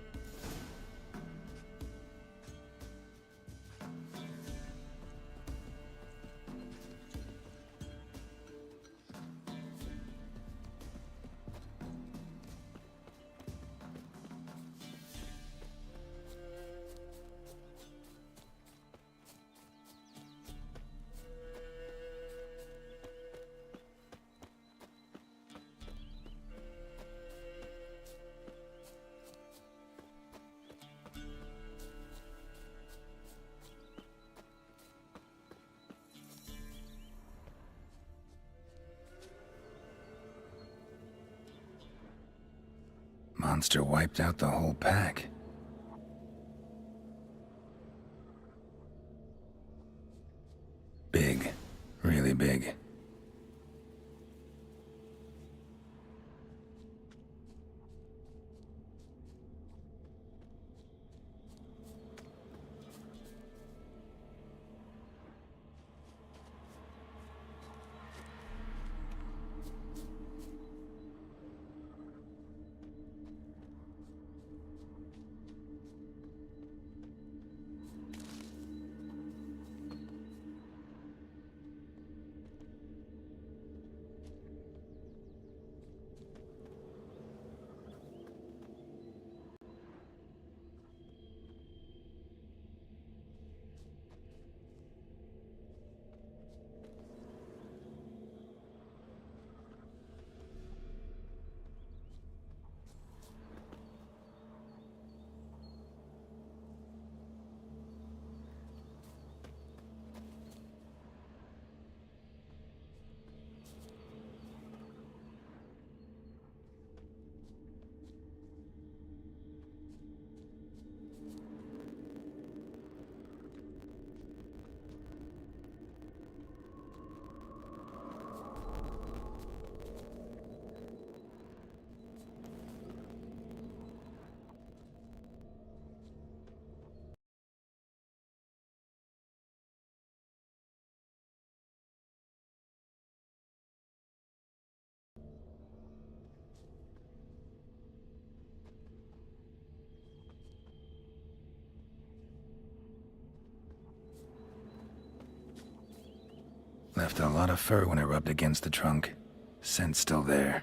Monster wiped out the whole pack. Big. Really big. Left a lot of fur when I rubbed against the trunk. Scent's still there.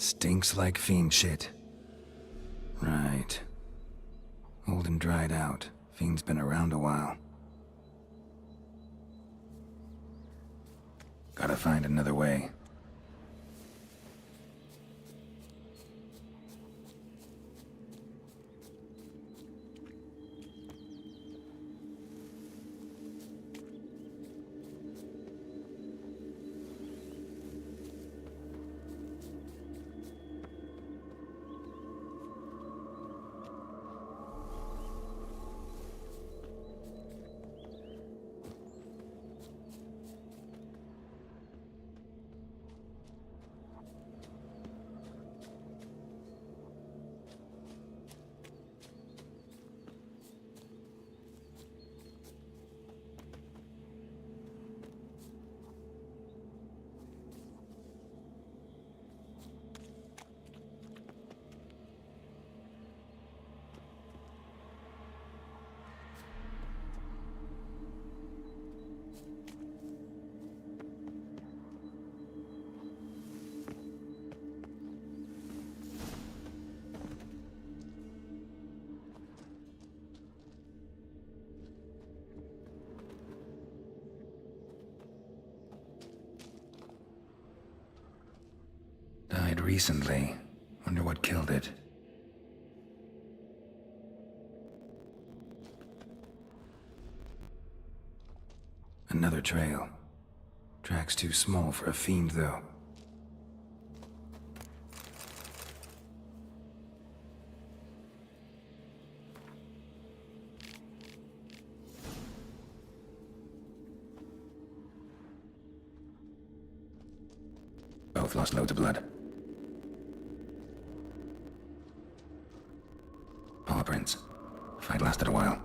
Stinks like fiend shit. Right. Old and dried out. Fiend's been around a while. Gotta find another way. recently. Wonder what killed it. Another trail. Track's too small for a fiend, though. Both lost loads of blood. Paw prints. Fight lasted a while.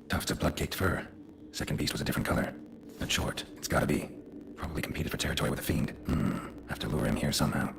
Tufts of blood-caked fur. Second beast was a different color. But short, it's gotta be. Probably competed for territory with a fiend. Have to lure him here somehow.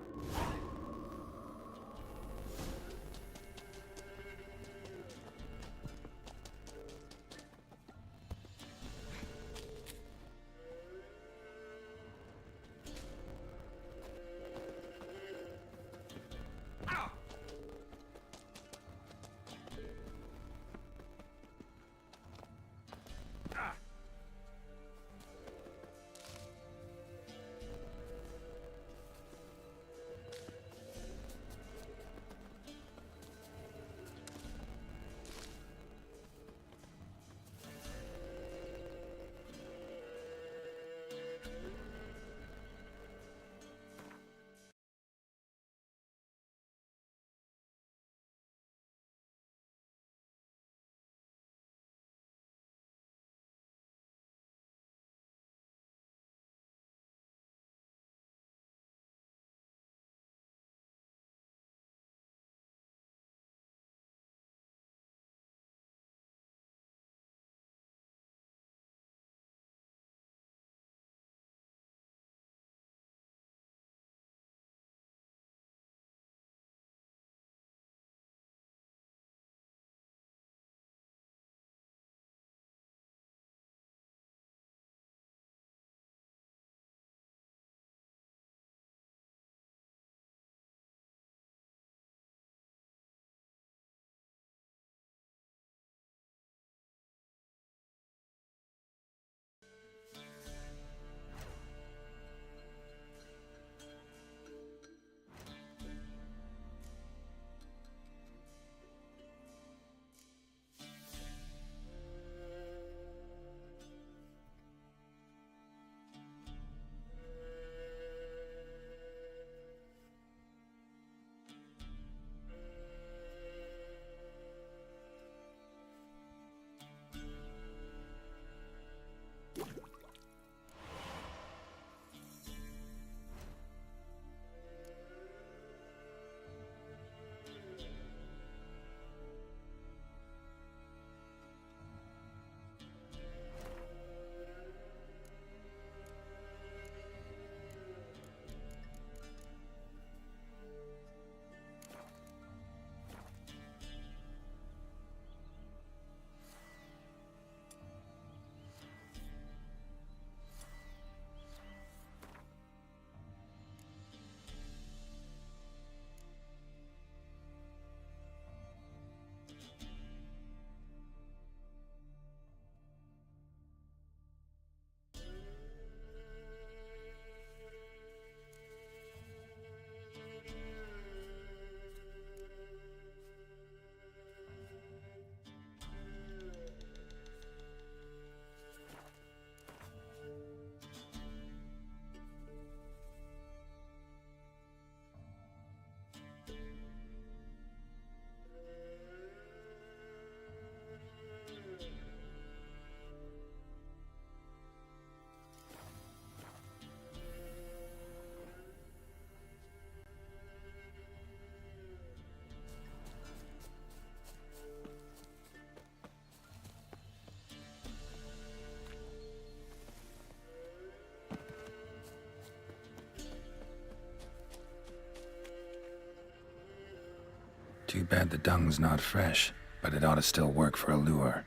Too bad the dung's not fresh, but it ought to still work for a lure.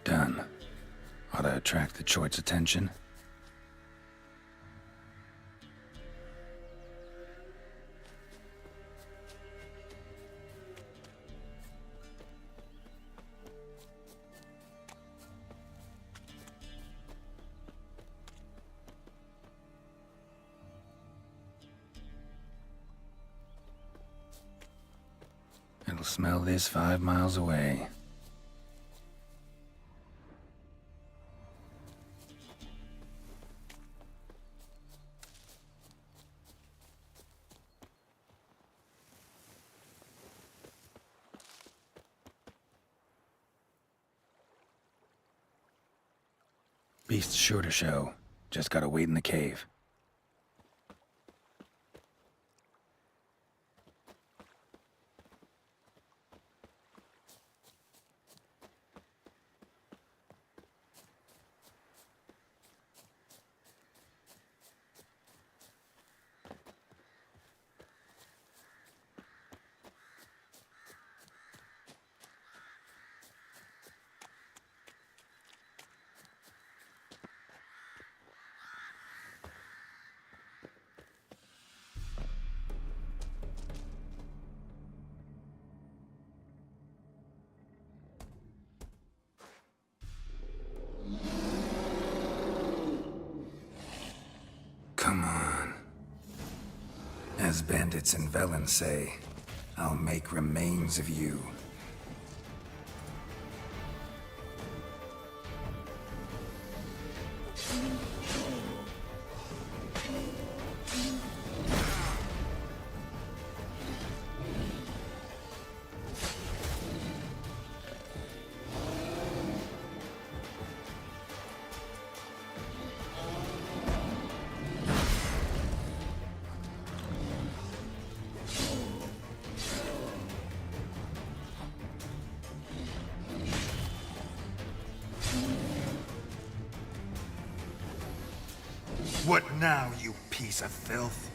Done. Ought to attract the Choit's attention. It'll smell this 5 miles away. Beast's sure to show. Just gotta wait in the cave. Come on. As bandits in Velen say, I'll make remains of you. What now, you piece of filth?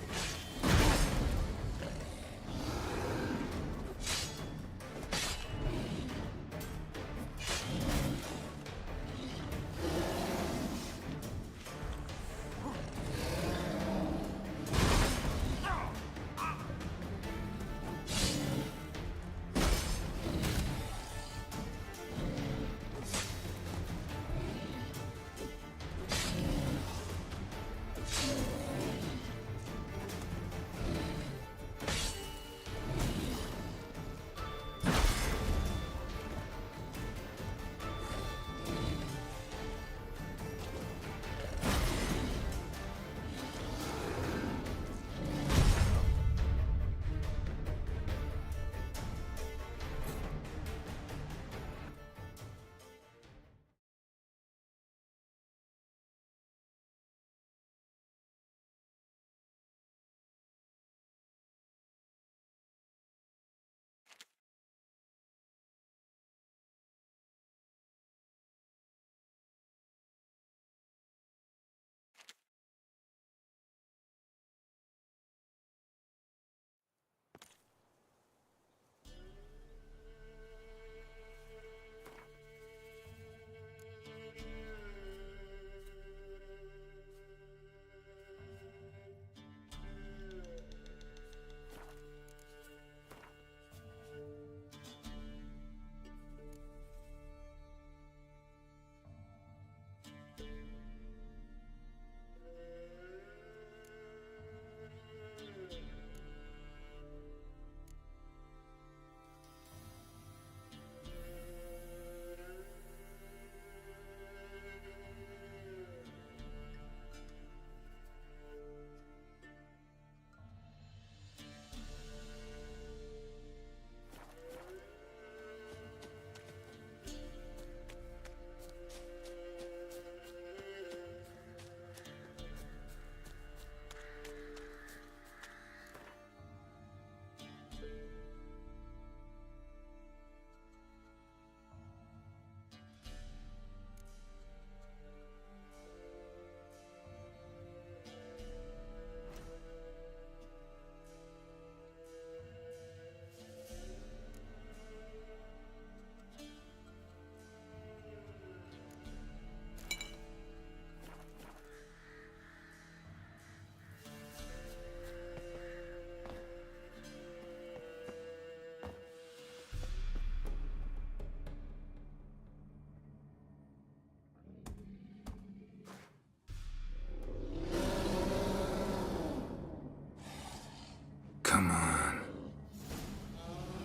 Come on.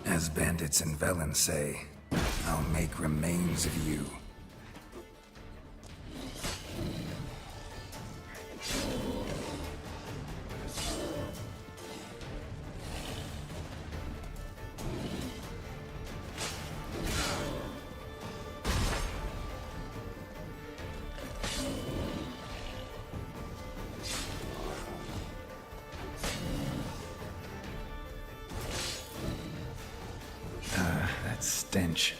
As bandits in Velen say, I'll make remains of you. stench.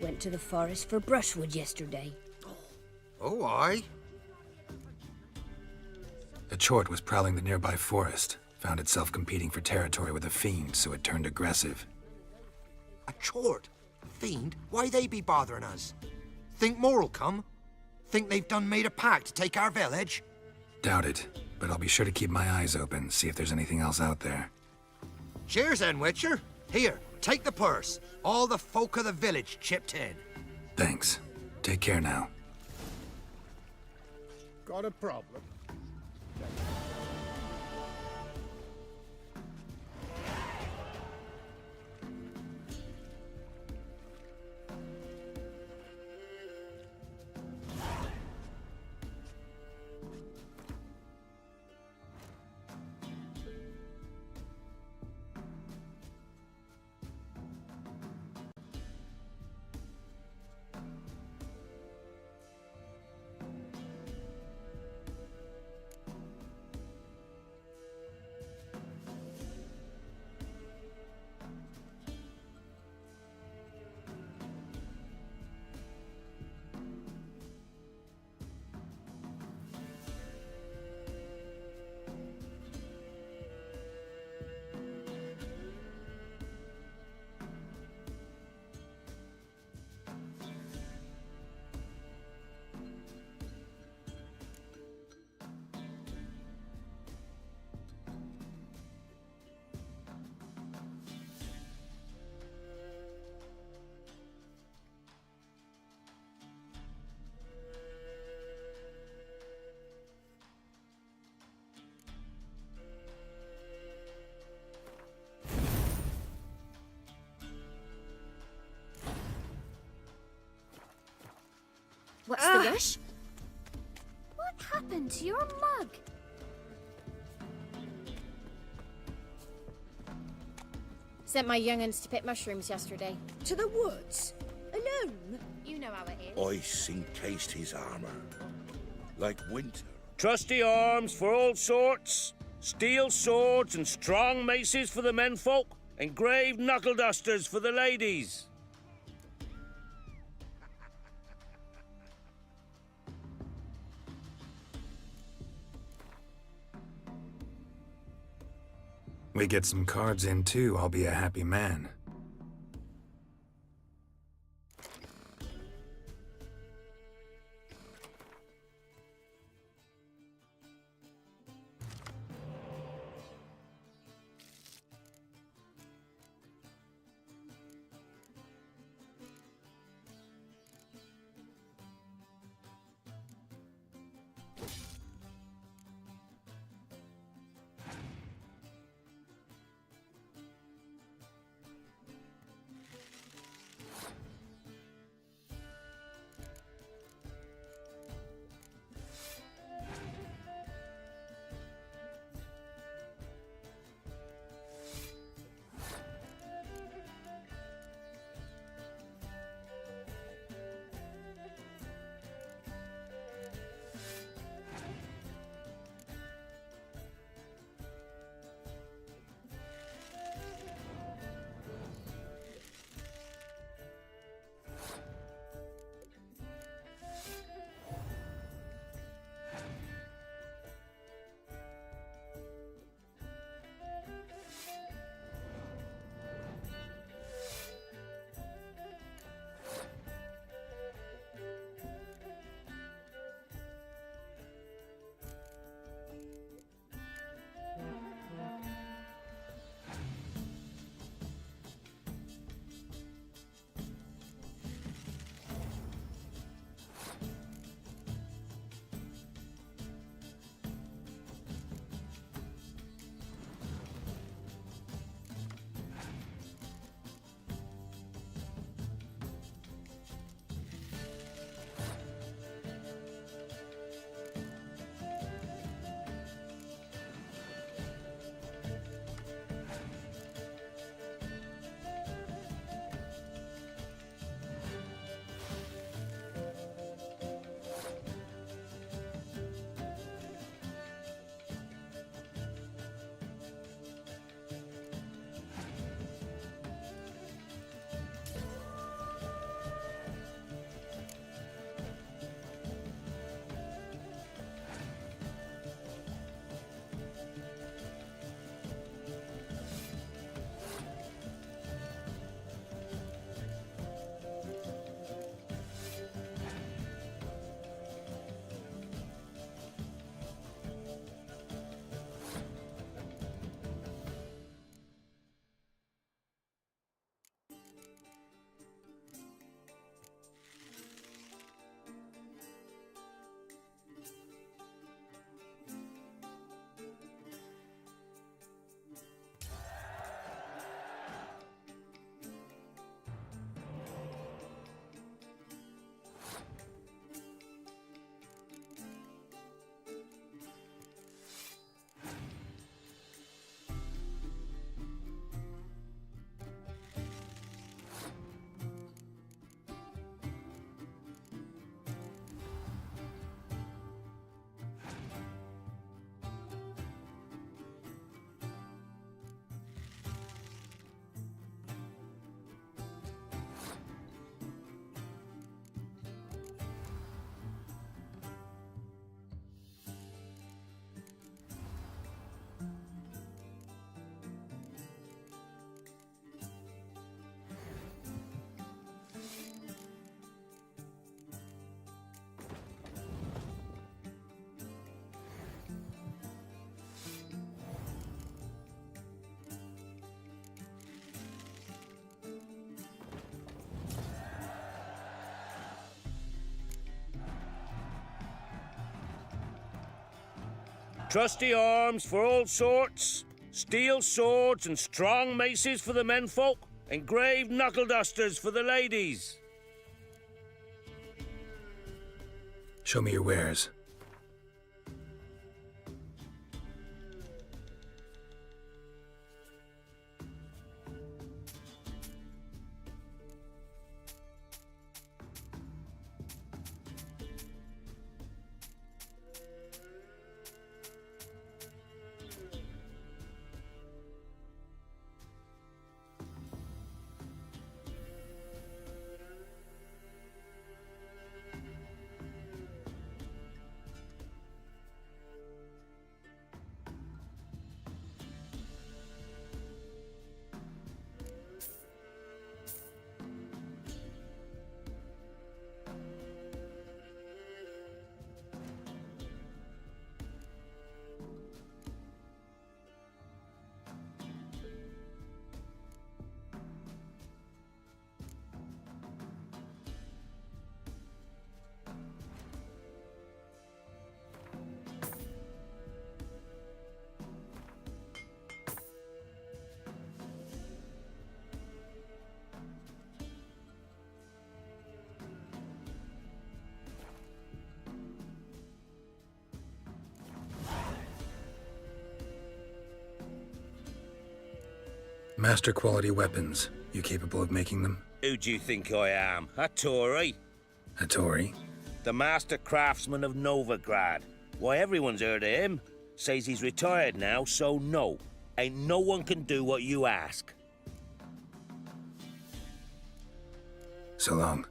Went to the forest for brushwood yesterday. Oh, aye? A chort was prowling the nearby forest. Found itself competing for territory with a fiend, so it turned aggressive. A chort? Fiend? Why they be bothering us? Think more'll come? Think they've done made a pact to take our village? Doubt it, but I'll be sure to keep my eyes open, see if there's anything else out there. Cheers then, Witcher. Here, take the purse. All the folk of the village chipped in. Thanks. Take care now. Got a problem? What's the rush? What happened to your mug? Sent my young'uns to pick mushrooms yesterday. To the woods? Alone? You know how it is. Ice encased his armor. Like winter. Trusty arms for all sorts. Steel swords and strong maces for the menfolk. Engraved knuckle dusters for the ladies. We get some cards in too, I'll be a happy man. Trusty arms for all sorts, steel swords and strong maces for the menfolk, engraved knuckle dusters for the ladies. Show me your wares. Master quality weapons. You capable of making them? Who do you think I am? A Tory? A Tory? The master craftsman of Novigrad. Why, everyone's heard of him. Says he's retired now, so no. Ain't no one can do what you ask. So long.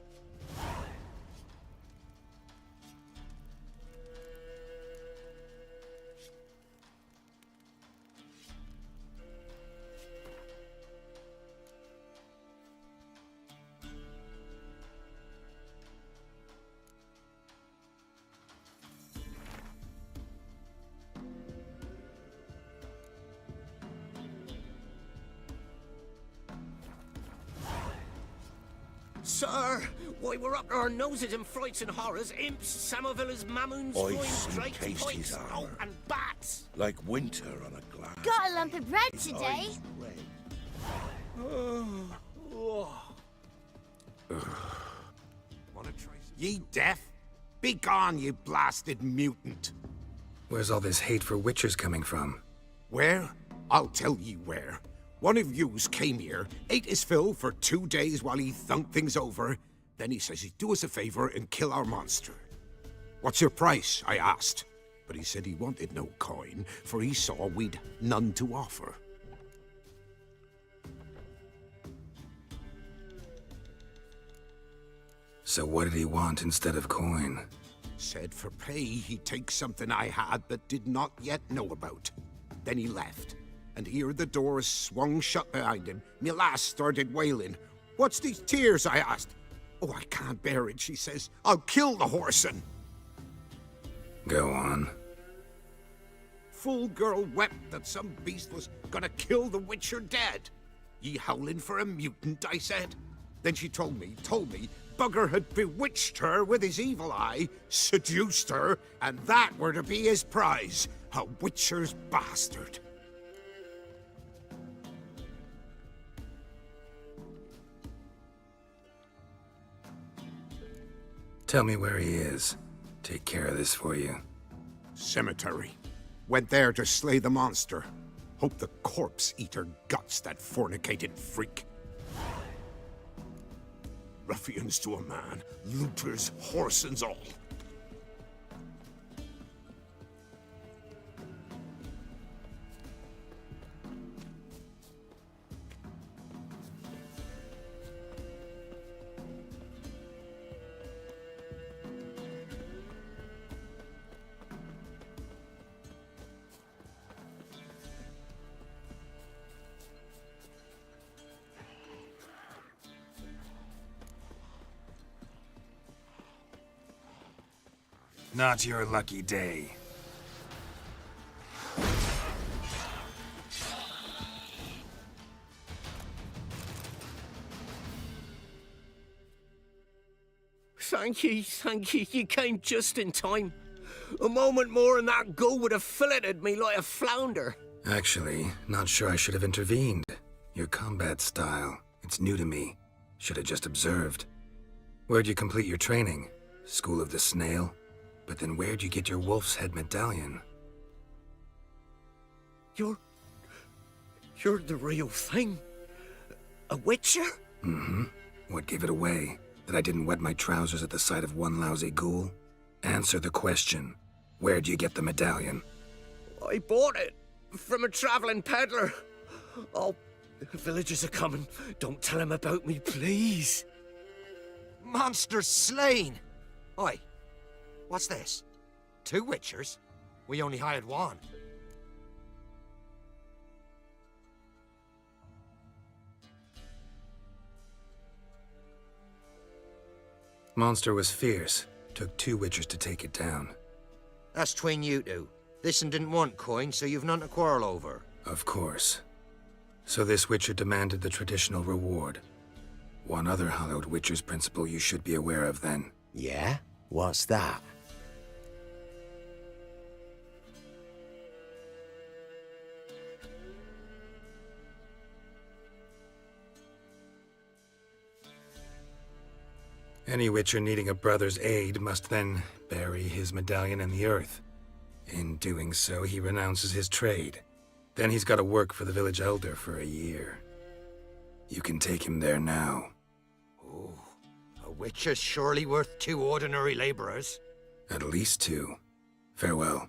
Sir, why we're up to our noses in frights and horrors, imps, Samovillas, mamoons, Ice flying drakes, encased his pikes, armour. and bats. Like winter on a glass. Got a lump of bread today. Ye deaf? Be gone, you blasted mutant. Where's all this hate for witchers coming from? Where? I'll tell ye where. One of yous came here, ate his fill for 2 days while he thunked things over. Then he says he'd do us a favor and kill our monster. What's your price? I asked. But he said he wanted no coin, for he saw we'd none to offer. So what did he want instead of coin? Said for pay he'd take something I had but did not yet know about. Then he left. And here the doors swung shut behind him. Me lass started wailing. What's these tears? I asked. Oh, I can't bear it, she says. I'll kill the whoreson. Go on. Full girl wept that some beast was gonna kill the witcher dead. Ye howling for a mutant, I said. Then she told me, Bugger had bewitched her with his evil eye, seduced her, and that were to be his prize, a witcher's bastard. Tell me where he is. Take care of this for you. Cemetery. Went there to slay the monster. Hope the corpse eat her guts, that fornicated freak. Ruffians to a man, looters, whoresons all. Not your lucky day. Thank ye, you came just in time. A moment more and that gull would have filleted me like a flounder. Actually, not sure I should have intervened. Your combat style, it's new to me. Should have just observed. Where'd you complete your training? School of the Snail? But then where'd you get your wolf's head medallion? You're the real thing? A witcher? Mm-hmm. What gave it away? That I didn't wet my trousers at the sight of one lousy ghoul? Answer the question. Where'd you get the medallion? I bought it from a traveling peddler. Oh, the villagers are coming. Don't tell them about me, please. Monster slain! Oi, what's this? 2 witchers? We only hired 1. Monster was fierce. Took 2 witchers to take it down. That's tween you two. This'n didn't want coin, so you've none to quarrel over. Of course. So this witcher demanded the traditional reward. One other hallowed witcher's principle you should be aware of then. Yeah? What's that? Any witcher needing a brother's aid must then bury his medallion in the earth. In doing so, he renounces his trade. Then he's got to work for the village elder for a year. You can take him there now. Ooh, a witcher's surely worth 2 ordinary laborers. At least 2. Farewell.